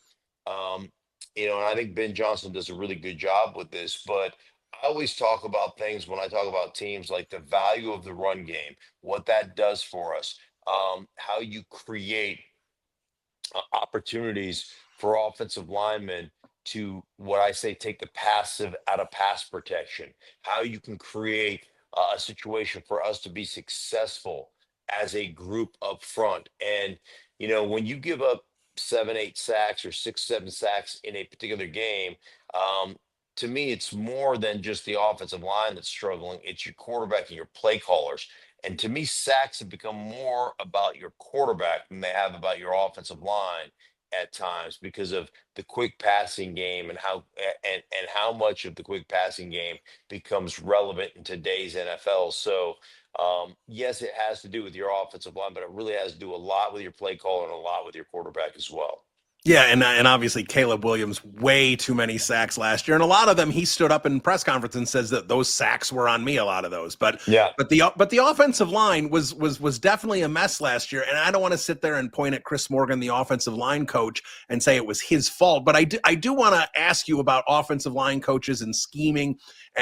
um, and I think Ben Johnson does a really good job with this, but I always talk about things when I talk about teams, like the value of the run game, what that does for us, how you create opportunities for offensive linemen to, what I say, take the passive out of pass protection, how you can create a situation for us to be successful as a group up front. And, when you give up 7, 8 sacks or 6, 7 sacks in a particular game, to me, it's more than just the offensive line that's struggling. It's your quarterback and your play callers. And to me, sacks have become more about your quarterback than they have about your offensive line at times because of the quick passing game and how much of the quick passing game becomes relevant in today's NFL. So yes, it has to do with your offensive line, but it really has to do a lot with your play call and a lot with your quarterback as well. Yeah, and obviously Caleb Williams, way too many sacks last year, and a lot of them he stood up in press conference and says that those sacks were on me. A lot of those, but Yeah. the offensive line was definitely a mess last year, and I don't want to sit there and point at Chris Morgan, the offensive line coach, and say it was his fault. But I do want to ask you about offensive line coaches and scheming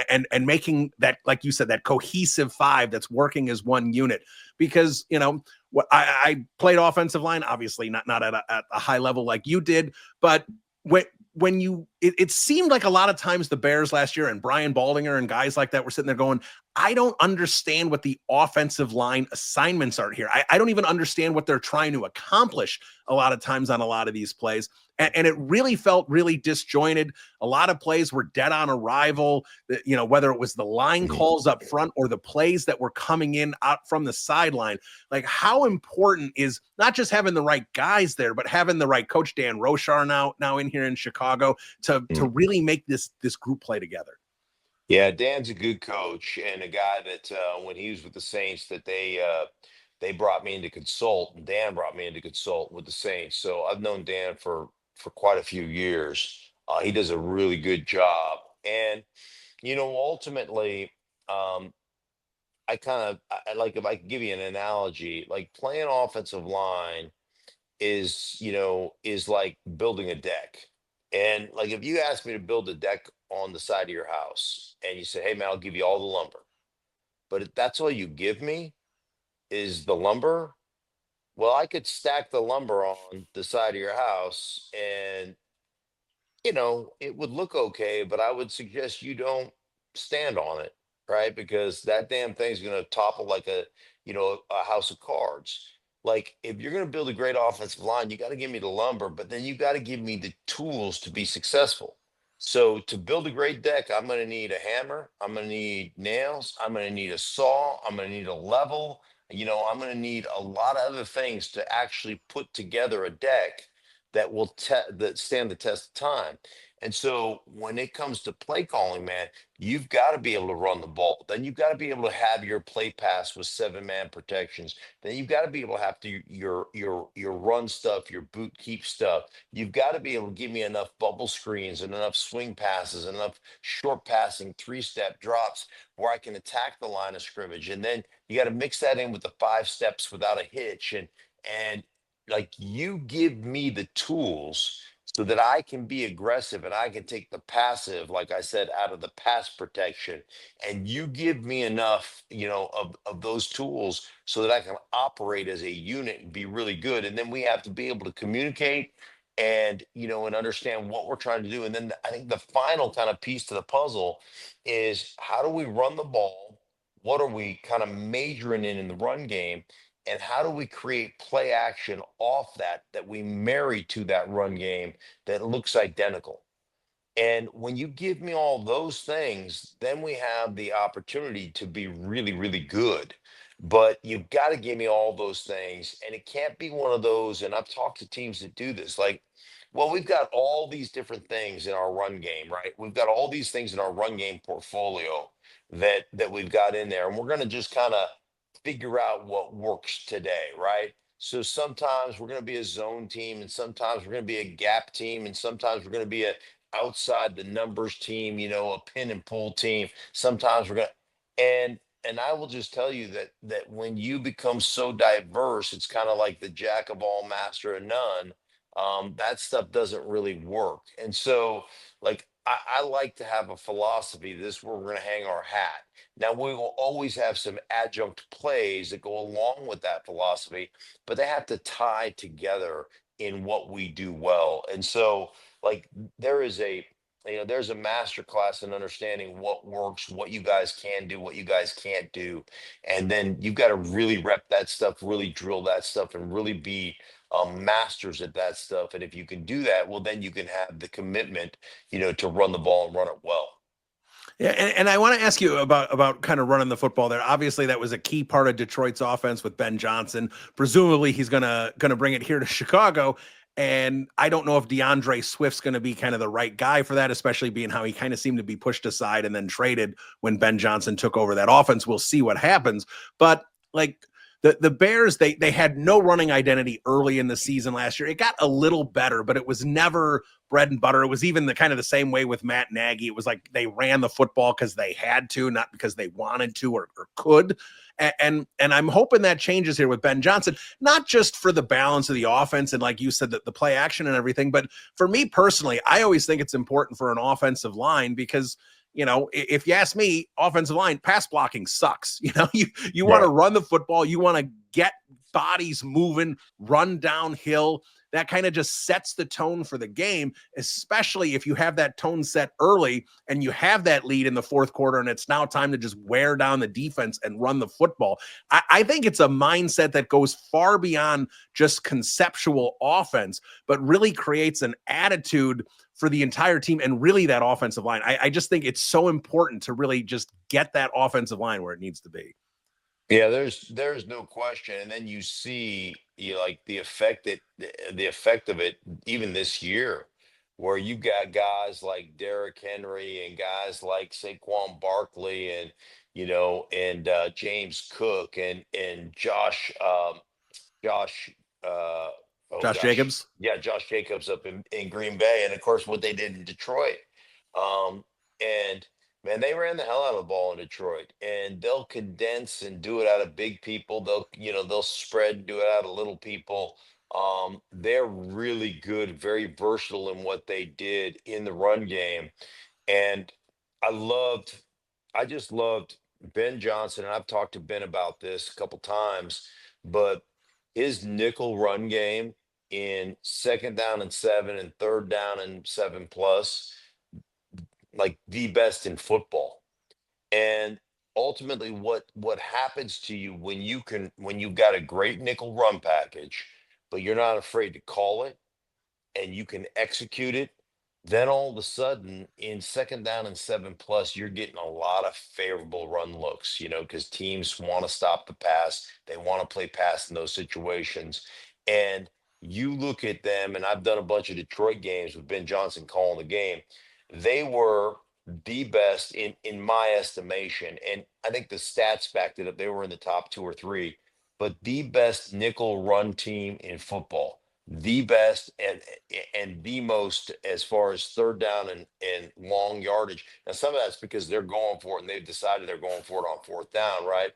and making that, like you said, that cohesive five that's working as one unit, because I played offensive line, obviously not at a high level like you did, but it seemed like a lot of times the Bears last year and Brian Baldinger and guys like that were sitting there going, I don't understand what the offensive line assignments are here. I don't even understand what they're trying to accomplish a lot of times on a lot of these plays. And it really felt really disjointed. A lot of plays were dead on arrival, whether it was the line calls up front or the plays that were coming in out from the sideline. Like, how important is not just having the right guys there, but having the right coach, Dan Rochar now in here in Chicago, to really make this group play together? Yeah, Dan's a good coach and a guy that when he was with the Saints, that they brought me in to consult, and Dan brought me in to consult with the Saints. So I've known Dan for quite a few years. He does a really good job, and ultimately, um, I like, if I could give you an analogy, like playing offensive line is like building a deck. And like if you ask me to build a deck on the side of your house and you say, hey man, I'll give you all the lumber, but if that's all you give me is the lumber, well, I could stack the lumber on the side of your house and it would look okay, but I would suggest you don't stand on it, right? Because that damn thing's going to topple like a house of cards. Like if you're going to build a great offensive line, you got to give me the lumber, but then you got to give me the tools to be successful. So to build a great deck, I'm going to need a hammer, I'm going to need nails, I'm going to need a saw, I'm going to need a level, I'm going to need a lot of other things to actually put together a deck that will that stand the test of time. And so when it comes to play calling, man, you've got to be able to run the ball. Then you've got to be able to have your play pass with 7-man protections. Then you've got to be able to have to your run stuff, your boot keep stuff. You've got to be able to give me enough bubble screens and enough swing passes, enough short passing, 3-step drops where I can attack the line of scrimmage. And then you got to mix that in with the 5 steps without a hitch. And like you give me the tools so that I can be aggressive and I can take the passive, like I said, out of the pass protection. And you give me enough, of those tools so that I can operate as a unit and be really good. And then we have to be able to communicate and understand what we're trying to do. And then I think the final kind of piece to the puzzle is how do we run the ball? What are we kind of majoring in the run game? And how do we create play action off that we marry to that run game that looks identical? And when you give me all those things, then we have the opportunity to be really, really good. But you've got to give me all those things. And it can't be one of those. And I've talked to teams that do this, like, well, we've got all these different things in our run game, right? We've got all these things in our run game portfolio that we've got in there. And we're going to just kind of figure out what works today, right? So sometimes we're going to be a zone team, and sometimes we're going to be a gap team, and sometimes we're going to be a outside the numbers team, a pin and pull team. Sometimes we're going to, and I will just tell you that when you become so diverse, it's kind of like the jack of all, master of none. That stuff doesn't really work. And so, like, I like to have a philosophy. This is where we're going to hang our hat. Now, we will always have some adjunct plays that go along with that philosophy, but they have to tie together in what we do well. And so, like, there is there's a master class in understanding what works, what you guys can do, what you guys can't do. And then you've got to really rep that stuff, really drill that stuff, and really be masters at that stuff. And if you can do that, well, then you can have the commitment, to run the ball and run it well. Yeah, and I want to ask you about kind of running the football there. Obviously, that was a key part of Detroit's offense with Ben Johnson. Presumably, he's gonna bring it here to Chicago. And I don't know if DeAndre Swift's going to be kind of the right guy for that, especially being how he kind of seemed to be pushed aside and then traded when Ben Johnson took over that offense. We'll see what happens. But like the Bears, they had no running identity early in the season last year. It got a little better, but it was never bread and butter. It was even the kind of the same way with Matt Nagy. It was like they ran the football because they had to, not because they wanted to or could. And I'm hoping that changes here with Ben Johnson, not just for the balance of the offense and like you said, the play action and everything, but for me personally, I always think it's important for an offensive line because if you ask me, offensive line pass blocking sucks. You want to run the football, you want to get bodies moving, run downhill. That kind of just sets the tone for the game, especially if you have that tone set early and you have that lead in the fourth quarter and it's now time to just wear down the defense and run the football. I think it's a mindset that goes far beyond just conceptual offense, but really creates an attitude for the entire team and really that offensive line. I just think it's so important to really just get that offensive line where it needs to be. Yeah, there's no question, and then you see like the effect of it even this year, where you got guys like Derrick Henry and guys like Saquon Barkley and James Cook and Josh, uh, oh Josh gosh, Jacobs. yeah, Josh Jacobs up in Green Bay, and of course what they did in Detroit. And man, they ran the hell out of the ball in Detroit, and they'll condense and do it out of big people. They'll spread, do it out of little people. They're really good, very versatile in what they did in the run game, and I loved, I just loved Ben Johnson. And I've talked to Ben about this a couple times, but his nickel run game in second down and seven and third down and seven plus, like the best in football. And ultimately, what happens to you when you've got a great nickel run package, but you're not afraid to call it and you can execute it, then all of a sudden in second down and seven plus, you're getting a lot of favorable run looks, because teams want to stop the pass. They want to play pass in those situations. And you look at them, and I've done a bunch of Detroit games with Ben Johnson calling the game. They were the best in my estimation. And I think the stats backed it up. They were in the top two or three, but the best nickel run team in football, the best and the most as far as third down and long yardage. Now, some of that's because they're going for it and they've decided they're going for it on fourth down, right?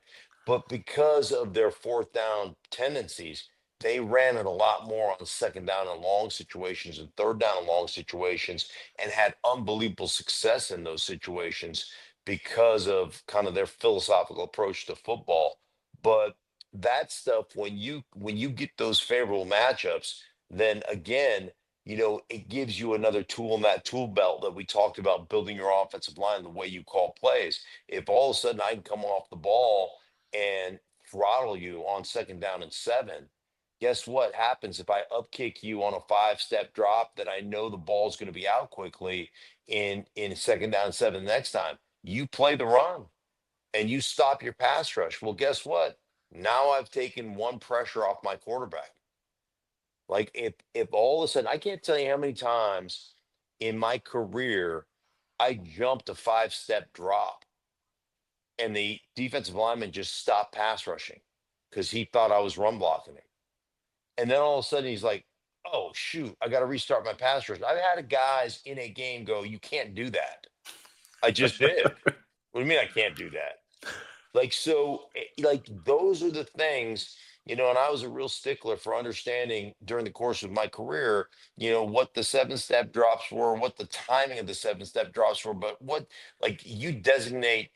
But because of their fourth down tendencies, they ran it a lot more on second down and long situations and third down and long situations and had unbelievable success in those situations because of kind of their philosophical approach to football. But that stuff, when you get those favorable matchups, then again, it gives you another tool in that tool belt that we talked about, building your offensive line the way you call plays. If all of a sudden I can come off the ball and throttle you on second down and seven, guess what happens if I upkick you on a five-step drop that I know the ball's going to be out quickly in second down and seven the next time? You play the run and you stop your pass rush. Well, guess what? Now I've taken one pressure off my quarterback. Like if all of a sudden, I can't tell you how many times in my career I jumped a five-step drop and the defensive lineman just stopped pass rushing because he thought I was run blocking him. And then all of a sudden he's like, oh shoot, I got to restart my pass rush. I've had guys in a game go, you can't do that. I just did. What do you mean I can't do that? Like, so, like, those are the things, and I was a real stickler for understanding during the course of my career, what the seven-step drops were, what the timing of the seven-step drops were, but like, you designate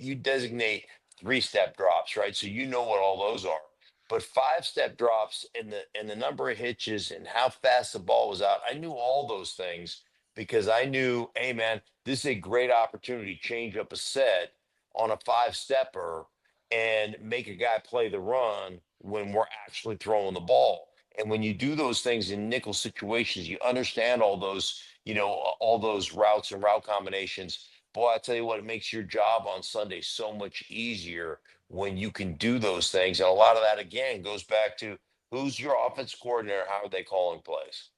three-step drops, right? So you know what all those are. But five-step drops and the number of hitches and how fast the ball was out, I knew all those things because I knew, hey man, this is a great opportunity to change up a set on a five-stepper and make a guy play the run when we're actually throwing the ball. And when you do those things in nickel situations, you understand all those routes and route combinations. boy, I tell you what, it makes your job on Sunday so much easier when you can do those things. And a lot of that again goes back to who's your offense coordinator, how are they calling plays?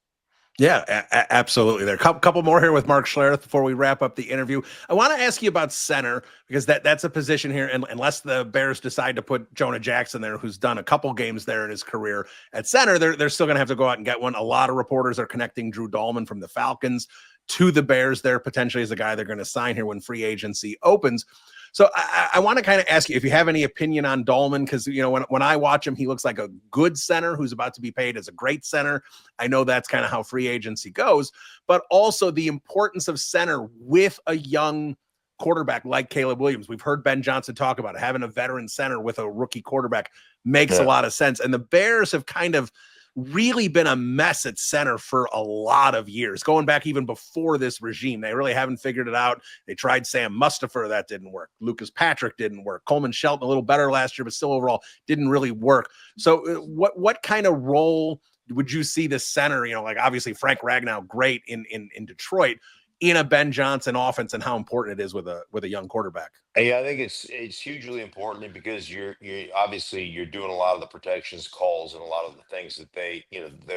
Yeah, absolutely. There are a couple more here with Mark Schlereth before we wrap up the interview. I want to ask you about center because that's a position here. And unless the Bears decide to put Jonah Jackson there, who's done a couple games there in his career at center, they're still going to have to go out and get one. A lot of reporters are connecting Drew Dahlman from the Falcons to the Bears there potentially as a guy they're going to sign here when free agency opens. So I want to kind of ask you if you have any opinion on Dahlman, because when I watch him, he looks like a good center who's about to be paid as a great center. I know that's kind of how free agency goes, but also the importance of center with a young quarterback like Caleb Williams. We've heard Ben Johnson talk about it. Having a veteran center with a rookie quarterback makes a lot of sense. And the Bears have kind of really been a mess at center for a lot of years, going back even before this regime. They really haven't figured it out. They tried Sam Mustipher. That didn't work. Lucas Patrick didn't work. Coleman Shelton a little better last year, but still overall didn't really work. So what kind of role would you see the center, like obviously Frank Ragnow, great in Detroit, in a Ben Johnson offense, and how important it is with a young quarterback? Yeah, I think it's hugely important because you're obviously you're doing a lot of the protections calls and a lot of the things that they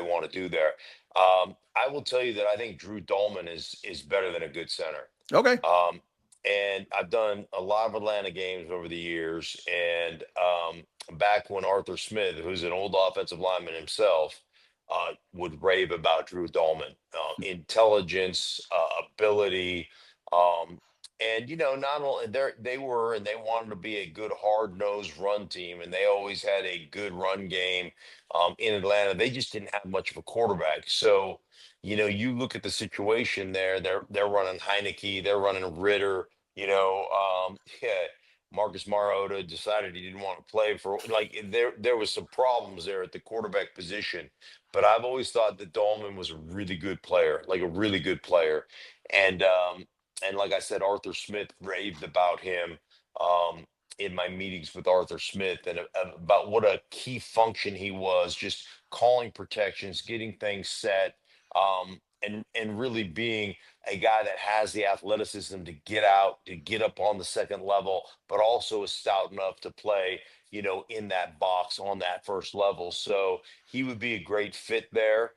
want to do there. I will tell you that I think Drew Dahlman is better than a good center. Okay. And I've done a lot of Atlanta games over the years, and back when Arthur Smith, who's an old offensive lineman himself, would rave about Drew Dahlman, intelligence, ability. Um, and not only they were and they wanted to be a good hard nosed run team, and they always had a good run game in Atlanta. They just didn't have much of a quarterback. So, you look at the situation there. They're running Heineke, they're running Ritter. Yeah, Marcus Mariota decided he didn't want to play for there was some problems there at the quarterback position. But I've always thought that Dahlman was a really good player, like a really good player. And like I said, Arthur Smith raved about him in my meetings with Arthur Smith and about what a key function he was, just calling protections, getting things set, and really being a guy that has the athleticism to get out, to get up on the second level, but also is stout enough to play, in that box on that first level. So he would be a great fit there.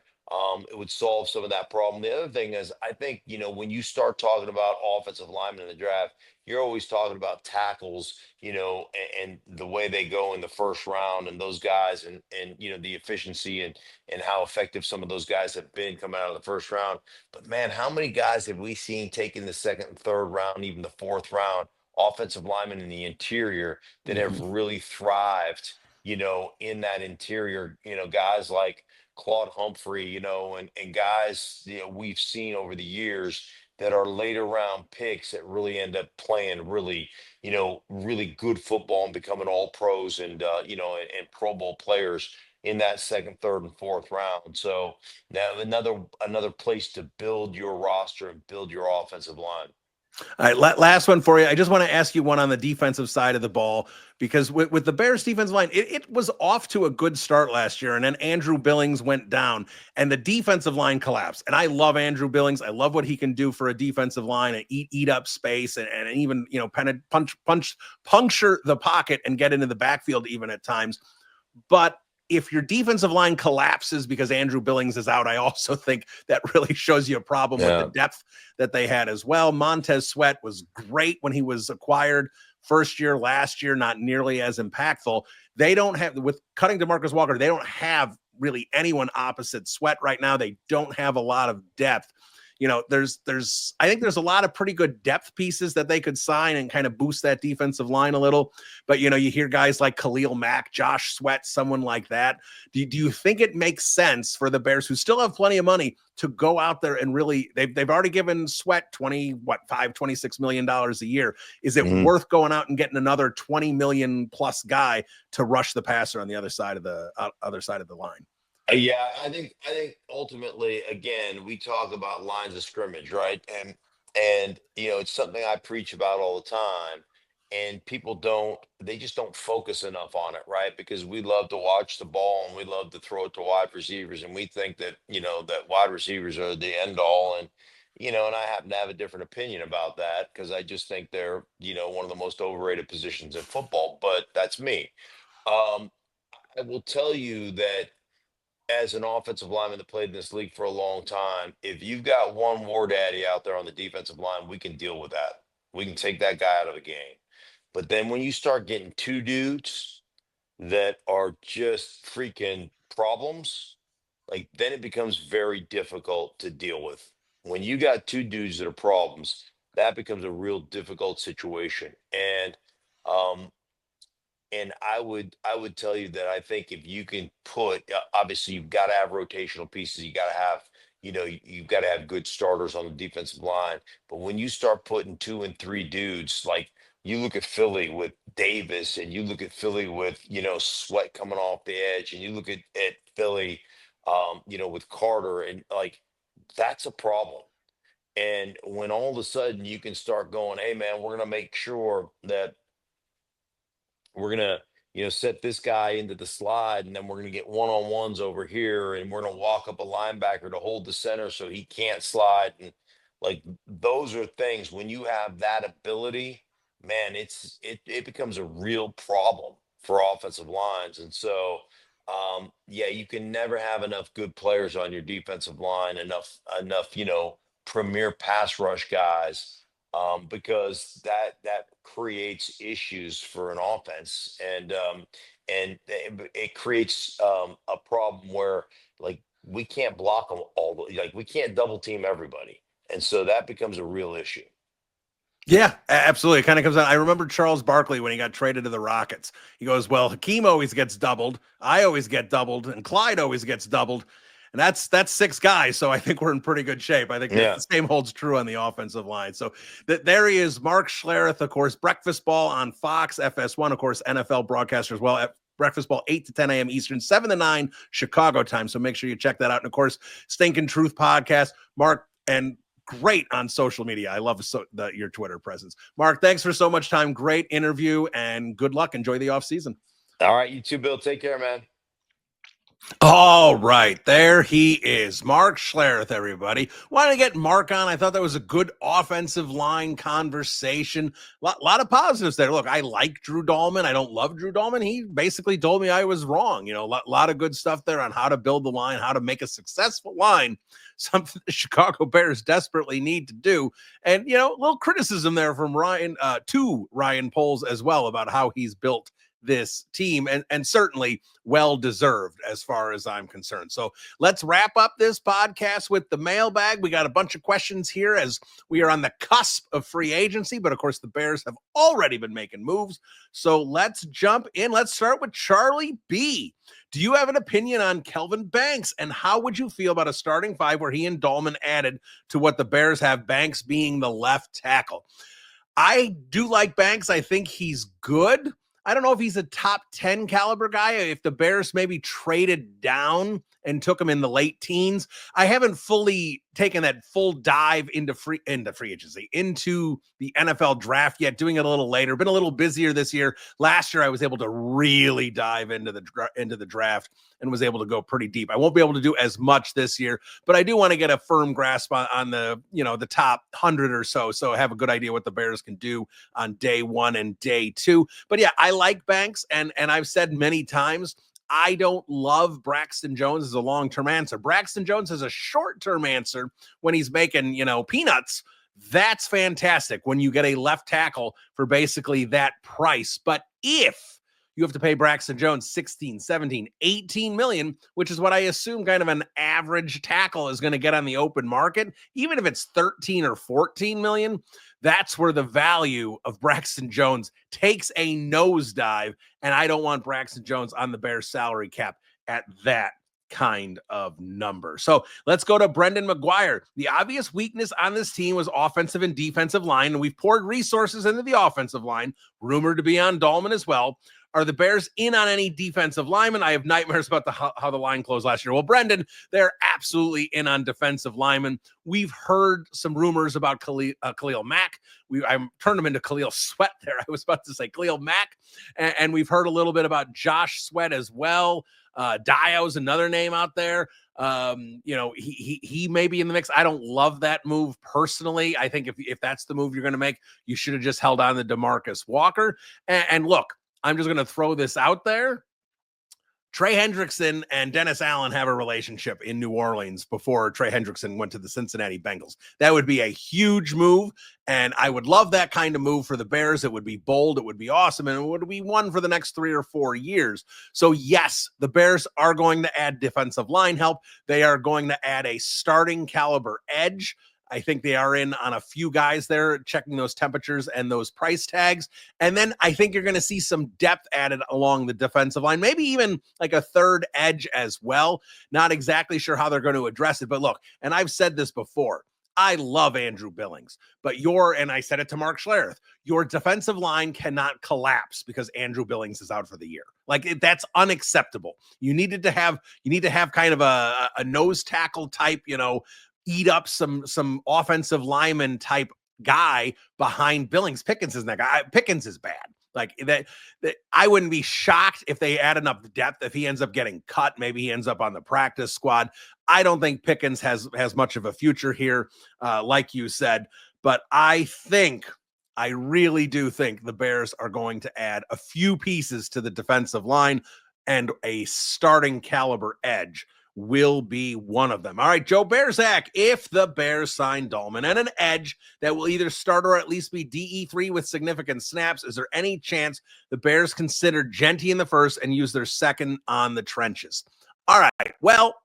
It would solve some of that problem. The other thing is, I think, when you start talking about offensive linemen in the draft, you're always talking about tackles, and the way they go in the first round and those guys and the efficiency and how effective some of those guys have been coming out of the first round. But man, how many guys have we seen taking the second and third round, even the fourth round, offensive linemen in the interior that have really thrived, in that interior, guys like Claude Humphrey, and guys, we've seen over the years that are later round picks that really end up playing really, really good football and becoming all pros and, and Pro Bowl players in that second, third, and fourth round. So now another place to build your roster and build your offensive line. All right, last one for you. I just want to ask you one on the defensive side of the ball, because with the Bears defensive line, it was off to a good start last year, and then Andrew Billings went down, and the defensive line collapsed. And I love Andrew Billings. I love what he can do for a defensive line and eat up space and even puncture the pocket and get into the backfield even at times. But if your defensive line collapses because Andrew Billings is out, I also think that really shows you a problem with the depth that they had as well. Montez Sweat was great when he was acquired first year, last year, not nearly as impactful. They don't have, with cutting DeMarcus Walker, they don't have really anyone opposite Sweat right now. They don't have a lot of depth. I think there's a lot of pretty good depth pieces that they could sign and kind of boost that defensive line a little. But, you hear guys like Khalil Mack, Josh Sweat, someone like that. Do you think it makes sense for the Bears, who still have plenty of money, to go out there and really, they've already given Sweat $26 million a year. Is it worth going out and getting another 20 million plus guy to rush the passer on the other side of the line? Yeah, I think ultimately, again, we talk about lines of scrimmage, right? And it's something I preach about all the time. And people they just don't focus enough on it, right? Because we love to watch the ball and we love to throw it to wide receivers, and we think that that wide receivers are the end all. And and I happen to have a different opinion about that because I just think they're, one of the most overrated positions in football, but that's me. Um, I will tell you that as an offensive lineman that played in this league for a long time, if you've got one war daddy out there on the defensive line, we can deal with that. We can take that guy out of the game. But then when you start getting two dudes that are just freaking problems, like then it becomes very difficult to deal with. When you got two dudes that are problems, that becomes a real difficult situation. Um, and I would tell you that I think if you can put, obviously you've got to have rotational pieces. You got to have, you've got to have good starters on the defensive line. But when you start putting two and three dudes, like you look at Philly with Davis, and you look at Philly with, Sweat coming off the edge, and you look at Philly, with Carter, and like that's a problem. And when all of a sudden you can start going, hey man, we're gonna make sure that we're gonna set this guy into the slide, and then we're gonna get one-on-ones over here, and we're gonna walk up a linebacker to hold the center so he can't slide. And like those are things, when you have that ability, man, it becomes a real problem for offensive lines. And so yeah, you can never have enough good players on your defensive line, enough premier pass rush guys, because that creates issues for an offense, and it creates a problem where like we can't block them like we can't double team everybody, and so that becomes a real issue. Yeah, absolutely. It kind of comes out. I remember Charles Barkley when he got traded to the Rockets. He goes, well, Hakeem always gets doubled. I always get doubled. And Clyde always gets doubled. And that's six guys. So I think we're in pretty good shape. I think Yeah. the same holds true on the offensive line. So there he is, Mark Schlereth, of course, Breakfast Ball on Fox, FS1, of course, NFL broadcaster as well at Breakfast Ball, 8 to 10 a.m. Eastern, 7 to 9 Chicago time. So make sure you check that out. And of course, Stinking Truth podcast, Mark, and great on social media. I love your Twitter presence. Mark, thanks for so much time. Great interview and good luck. Enjoy the off season. All right, you too, Bill. Take care, man. All right, there he is, Mark Schlereth, everybody. Wanted to get Mark on. I thought that was a good offensive line conversation. Lot of positives there. Look, I like Drew Dahlman. I don't love Drew Dahlman. He basically told me I was wrong. A lot of good stuff there on how to build the line, how to make a successful line, something the Chicago Bears desperately need to do. And, a little criticism there from Ryan to Ryan Poles as well about how he's built this team, and certainly well deserved as far as I'm concerned. So let's wrap up this podcast with the mailbag. We got a bunch of questions here as we are on the cusp of free agency, but of course the Bears have already been making moves. So let's jump in. Let's start with Charlie B. Do you have an opinion on Kelvin Banks, and how would you feel about a starting five where he and Dahlman added to what the Bears have, Banks being the left tackle? I do like Banks. I think he's good. I don't know if he's a top 10 caliber guy. If the Bears maybe traded down and took him in the late teens, I haven't fully taken that full dive into free agency, into the NFL draft yet. Doing it a little later, been a little busier this year. Last year, I was able to really dive into the draft and was able to go pretty deep. I won't be able to do as much this year, but I do want to get a firm grasp on the the top 100 or so I have a good idea what the Bears can do on day one and day two. But yeah, I like Banks, and I've said many times, I don't love Braxton Jones as a long-term answer. Braxton Jones is a short-term answer when he's making, peanuts. That's fantastic when you get a left tackle for basically that price. But if you have to pay Braxton Jones 16, 17, 18 million, which is what I assume kind of an average tackle is going to get on the open market, even if it's 13 or 14 million, that's where the value of Braxton Jones takes a nosedive. And I don't want Braxton Jones on the Bears salary cap at that kind of number. So let's go to Brendan McGuire. The obvious weakness on this team was offensive and defensive line, and we've poured resources into the offensive line, rumored to be on Dahlman as well. Are the Bears in on any defensive linemen? I have nightmares about how the line closed last year. Well, Brendan, they're absolutely in on defensive linemen. We've heard some rumors about Khalil Mack. I turned him into Khalil Sweat there. I was about to say Khalil Mack. And we've heard a little bit about Josh Sweat as well. Dio's another name out there. He may be in the mix. I don't love that move personally. I think if that's the move you're going to make, you should have just held on to DeMarcus Walker. And look, I'm just going to throw this out there. Trey Hendrickson and Dennis Allen have a relationship in New Orleans before Trey Hendrickson went to the Cincinnati Bengals. That would be a huge move, and I would love that kind of move for the Bears. It would be bold, it would be awesome, and it would be one for the next 3 or 4 years. So yes, the Bears are going to add defensive line help. They are going to add a starting caliber edge. I think they are in on a few guys there, checking those temperatures and those price tags. And then I think you're going to see some depth added along the defensive line, maybe even like a third edge as well. Not exactly sure how they're going to address it, but look, and I've said this before, I love Andrew Billings, but and I said it to Mark Schlereth, your defensive line cannot collapse because Andrew Billings is out for the year. That's unacceptable. You need to have kind of a nose tackle type, eat up some offensive lineman type guy behind Billings. Pickens isn't that guy. Pickens is bad. That I wouldn't be shocked if they add enough depth. If he ends up getting cut, maybe he ends up on the practice squad. I don't think Pickens has much of a future here, like you said. But I really do think the Bears are going to add a few pieces to the defensive line, and a starting caliber edge will be one of them. All right, Joe Berzak, if the Bears sign Dolman and an edge that will either start or at least be DE3 with significant snaps, is there any chance the Bears consider Genty in the first and use their second on the trenches? All right, well,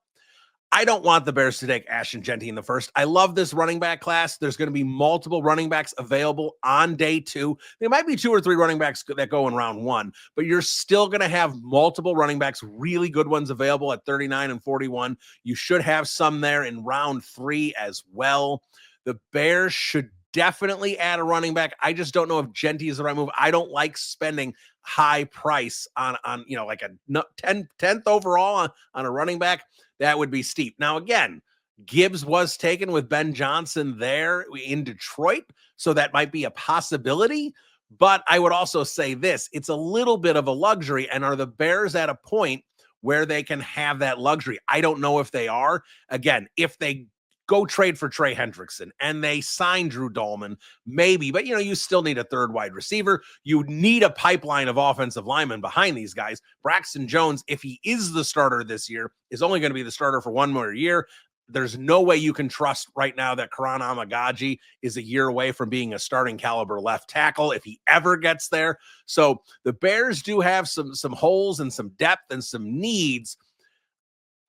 I don't want the Bears to take Ashton Genty in the first. I love this running back class. There's going to be multiple running backs available on day 2. There might be 2 or 3 running backs that go in round 1, but you're still going to have multiple running backs, really good ones available at 39 and 41. You should have some there in round 3 as well. The Bears should definitely add a running back. I just don't know if Genty is the right move. I don't like spending high price on like a 10th overall on a running back. That would be steep. Now, again, Gibbs was taken with Ben Johnson there in Detroit, so that might be a possibility. But I would also say this, it's a little bit of a luxury. And are the Bears at a point where they can have that luxury? I don't know if they are. Again, if they go trade for Trey Hendrickson and they sign Drew Dolman, maybe, but you still need a third wide receiver. You need a pipeline of offensive linemen behind these guys. Braxton Jones, if he is the starter this year, is only going to be the starter for 1 more year. There's no way you can trust right now that Karan Amagaji is a year away from being a starting caliber left tackle if he ever gets there. So the Bears do have some holes and some depth and some needs.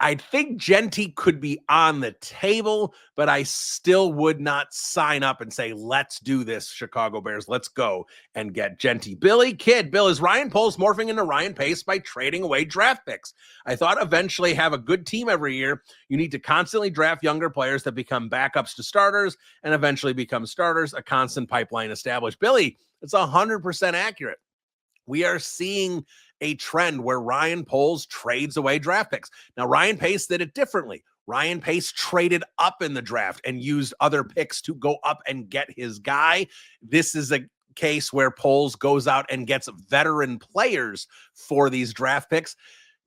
I think Genty could be on the table, but I still would not sign up and say, let's do this, Chicago Bears. Let's go and get Genty. Bill, is Ryan Poles morphing into Ryan Pace by trading away draft picks? I thought eventually have a good team every year. You need to constantly draft younger players that become backups to starters and eventually become starters, a constant pipeline established. Billy, it's 100% accurate. We are seeing a trend where Ryan Poles trades away draft picks. Now, Ryan Pace did it differently. Ryan Pace traded up in the draft and used other picks to go up and get his guy. This is a case where Poles goes out and gets veteran players for these draft picks.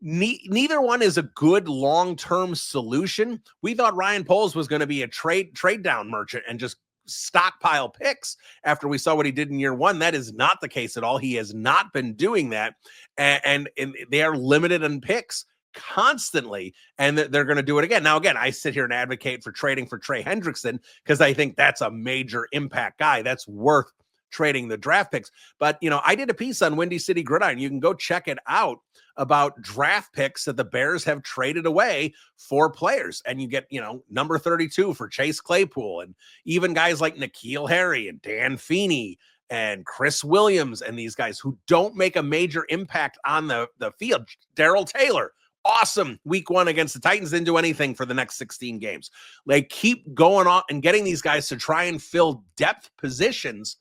Neither one is a good long-term solution. We thought Ryan Poles was going to be a trade down merchant and just stockpile picks after we saw what he did in year 1. That is not the case at all. He has not been doing that. And they are limited in picks constantly, and they're going to do it again. Now, again, I sit here and advocate for trading for Trey Hendrickson because I think that's a major impact guy. That's worth trading the draft picks. But, I did a piece on Windy City Gridiron. You can go check it out about draft picks that the Bears have traded away for players. And you get, number 32 for Chase Claypool, and even guys like N'Keal Harry and Dan Feeney and Chris Williams and these guys who don't make a major impact on the field. Darrell Taylor, awesome week 1 against the Titans, didn't do anything for the next 16 games. They keep going on and getting these guys to try and fill depth positions,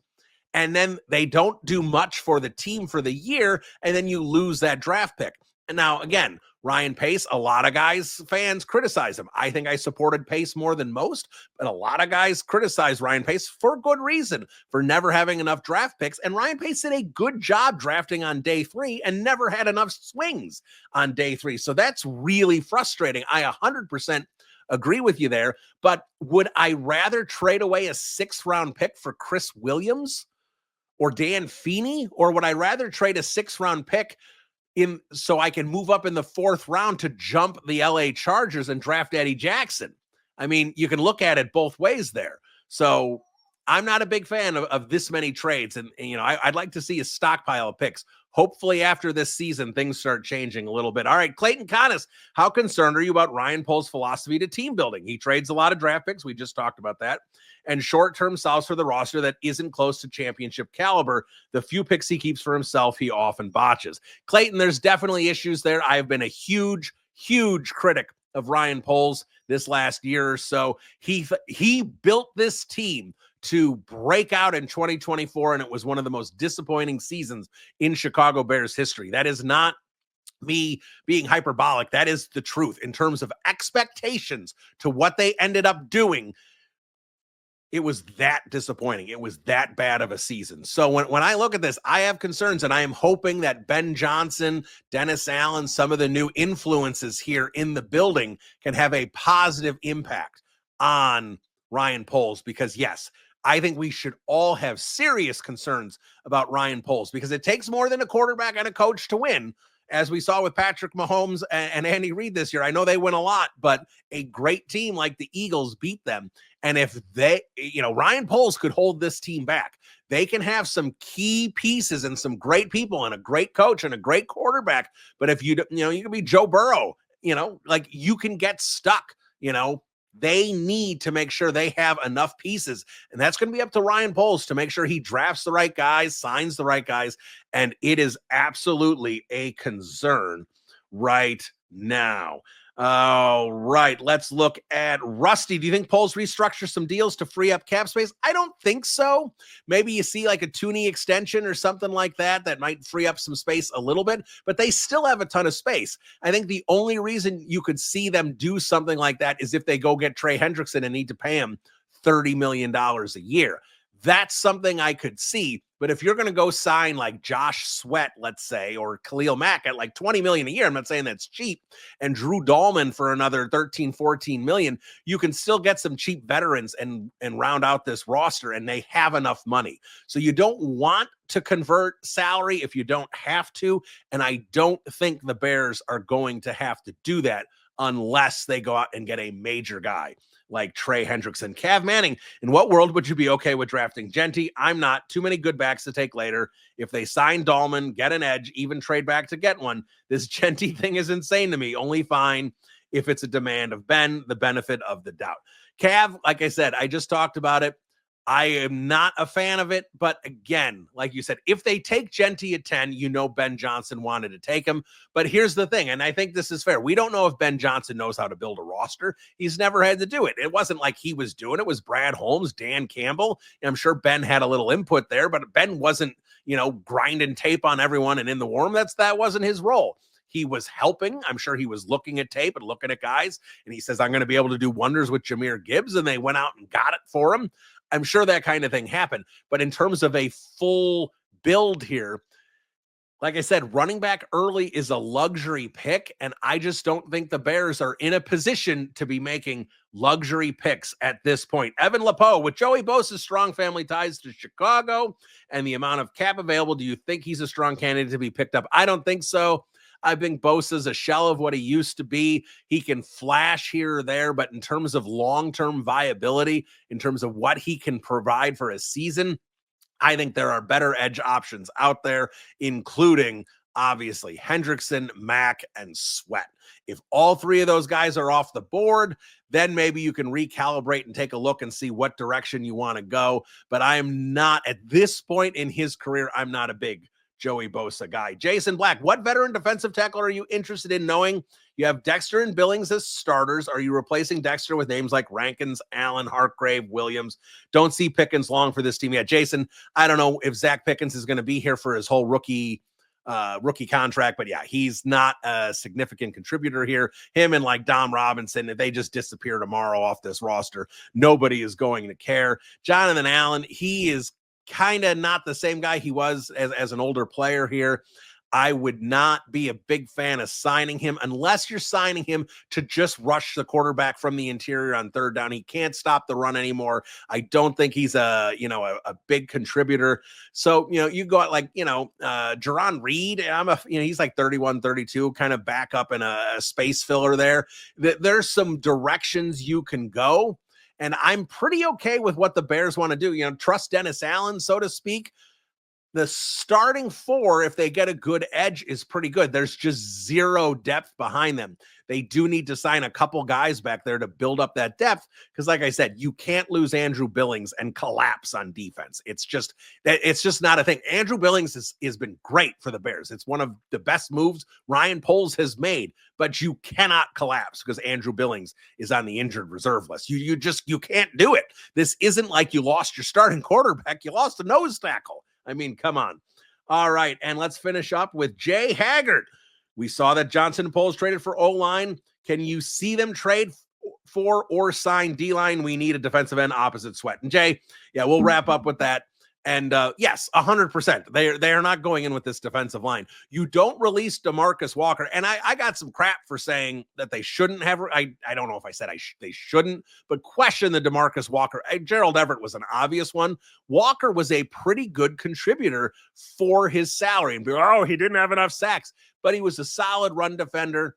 and then they don't do much for the team for the year, and then you lose that draft pick. And now, again, Ryan Pace, a lot of fans criticize him. I think I supported Pace more than most, but a lot of guys criticize Ryan Pace for good reason, for never having enough draft picks. And Ryan Pace did a good job drafting on day 3 and never had enough swings on day 3. So that's really frustrating. I 100% agree with you there. But would I rather trade away a 6th-round pick for Chris Williams or Dan Feeney? Or would I rather trade a 6th-round pick so I can move up in the 4th round to jump the LA Chargers and draft Eddie Jackson? I mean, you can look at it both ways there. So I'm not a big fan of this many trades. And I'd like to see a stockpile of picks. Hopefully after this season, things start changing a little bit. All right, Clayton Conness, how concerned are you about Ryan Pohl's philosophy to team building? He trades a lot of draft picks. We just talked about that. And short-term solves for the roster that isn't close to championship caliber. The few picks he keeps for himself, he often botches. Clayton, there's definitely issues there. I've been a huge critic of Ryan Pohl's this last year or so. He built this team to break out in 2024, and it was one of the most disappointing seasons in Chicago Bears history. That is not me being hyperbolic. That is the truth in terms of expectations to what they ended up doing. It was that disappointing. It was that bad of a season. So when I look at this, I have concerns, and I am hoping that Ben Johnson, Dennis Allen, some of the new influences here in the building can have a positive impact on Ryan Pohl's, because yes, I think we should all have serious concerns about Ryan Pohl's, because it takes more than a quarterback and a coach to win, as we saw with Patrick Mahomes and Andy Reid this year. I know they win a lot, but a great team like the Eagles beat them. And if Ryan Pohl's could hold this team back, they can have some key pieces and some great people and a great coach and a great quarterback. But if you can be Joe Burrow, you can get stuck. They need to make sure they have enough pieces. And that's going to be up to Ryan Pohl's to make sure he drafts the right guys, signs the right guys. And it is absolutely a concern right now. All right, let's look at Rusty. Do you think Pohl's restructure some deals to free up cap space? I don't think so. Maybe you see like a Tooney extension or something like that might free up some space a little bit, but they still have a ton of space. I think the only reason you could see them do something like that is if they go get Trey Hendrickson and need to pay him $30 million a year. That's something I could see. But if you're going to go sign like Josh Sweat, let's say, or Khalil Mack at like $20 million a year, I'm not saying that's cheap, and Drew Dahlman for another 13, 14 million, you can still get some cheap veterans and round out this roster, and they have enough money. So you don't want to convert salary if you don't have to. And I don't think the Bears are going to have to do that unless they go out and get a major guy like Trey Hendrickson. Cav Manning, in what world would you be okay with drafting Genty? I'm not. Too many good backs to take later. If they sign Dahlman, get an edge, even trade back to get one, this Genty thing is insane to me. Only fine if it's a demand of Ben, the benefit of the doubt. Cav, like I said, I just talked about it. I am not a fan of it, but again, like you said, if they take Genty at 10, Ben Johnson wanted to take him. But here's the thing, and I think this is fair. We don't know if Ben Johnson knows how to build a roster. He's never had to do it. It wasn't like he was doing it. It was Brad Holmes, Dan Campbell. I'm sure Ben had a little input there, but Ben wasn't, grinding tape on everyone and in the warm. That wasn't his role. He was helping. I'm sure he was looking at tape and looking at guys, and he says, I'm going to be able to do wonders with Jahmyr Gibbs, and they went out and got it for him. I'm sure that kind of thing happened. But in terms of a full build here, like I said, running back early is a luxury pick, and I just don't think the Bears are in a position to be making luxury picks at this point. Evan Lepeau, with Joey Bosa's strong family ties to Chicago and the amount of cap available, do you think he's a strong candidate to be picked up? I don't think so. I think Bosa's a shell of what he used to be. He can flash here or there, but in terms of long-term viability, in terms of what he can provide for a season, I think there are better edge options out there, including, obviously, Hendrickson, Mack, and Sweat. If all three of those guys are off the board, then maybe you can recalibrate and take a look and see what direction you want to go. But I am not, at this point in his career, I'm not a big Joey Bosa guy. Jason Black, what veteran defensive tackle are you interested in knowing? You have Dexter and Billings as starters. Are you replacing Dexter with names like Rankins, Allen, Hartgrave, Williams? Don't see Pickens long for this team yet. Jason, I don't know if Zach Pickens is going to be here for his whole rookie rookie contract. But yeah, he's not a significant contributor here. Him and like Dom Robinson, if they just disappear tomorrow off this roster, nobody is going to care. Jonathan Allen, he is kind of not the same guy he was as an older player here. I would not be a big fan of signing him unless you're signing him to just rush the quarterback from the interior on third down. He can't stop the run anymore. I don't think he's a big contributor. So, you go at like, Jerron Reed, he's like 31, 32, kind of back up in a space filler there. There's some directions you can go. And I'm pretty okay with what the Bears want to do. Trust Dennis Allen, so to speak. The starting four, if they get a good edge, is pretty good. There's just zero depth behind them. They do need to sign a couple guys back there to build up that depth because, like I said, you can't lose Andrew Billings and collapse on defense. It's just not a thing. Andrew Billings has been great for the Bears. It's one of the best moves Ryan Poles has made, but you cannot collapse because Andrew Billings is on the injured reserve list. You can't do it. This isn't like you lost your starting quarterback. You lost a nose tackle. I mean, come on. All right, and let's finish up with Jay Haggard. We saw that Johnson and Poles traded for O-line. Can you see them trade for or sign D-line? We need a defensive end opposite Sweat. And Jay, yeah, we'll wrap up with that. And yes, 100%. They are not going in with this defensive line. You don't release DeMarcus Walker. And I got some crap for saying that they shouldn't have. I don't know if I said they shouldn't, but question the DeMarcus Walker. Gerald Everett was an obvious one. Walker was a pretty good contributor for his salary. And he didn't have enough sacks, but he was a solid run defender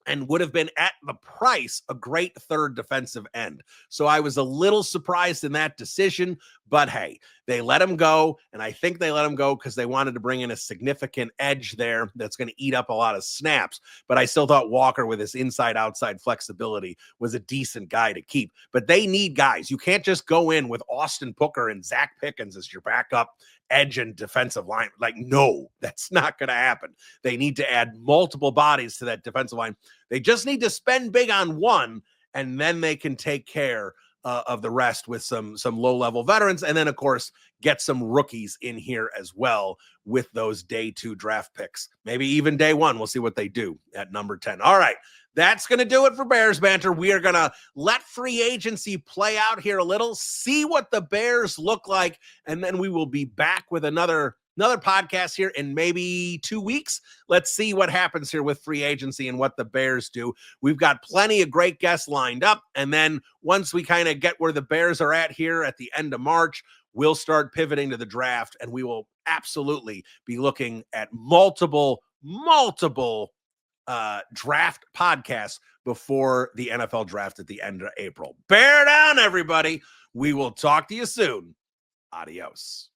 and would have been at the price a great third defensive end. So I was a little surprised in that decision, but hey, they let him go, and I think they let him go because they wanted to bring in a significant edge there that's going to eat up a lot of snaps. But I still thought Walker, with his inside-outside flexibility, was a decent guy to keep. But they need guys. You can't just go in with Austin Booker and Zach Pickens as your backup edge and defensive line. Like, no, that's not going to happen. They need to add multiple bodies to that defensive line. They just need to spend big on one, and then they can take care of the rest with some low-level veterans. And then, of course, get some rookies in here as well with those day 2 draft picks. Maybe even day 1. We'll see what they do at number 10. All right. That's going to do it for Bears Banter. We are going to let free agency play out here a little, see what the Bears look like, and then we will be back with another podcast here in maybe 2 weeks. Let's see what happens here with free agency and what the Bears do. We've got plenty of great guests lined up, and then once we kind of get where the Bears are at here at the end of March, we'll start pivoting to the draft, and we will absolutely be looking at multiple draft podcasts before the NFL draft at the end of April. Bear down, everybody. We will talk to you soon. Adios.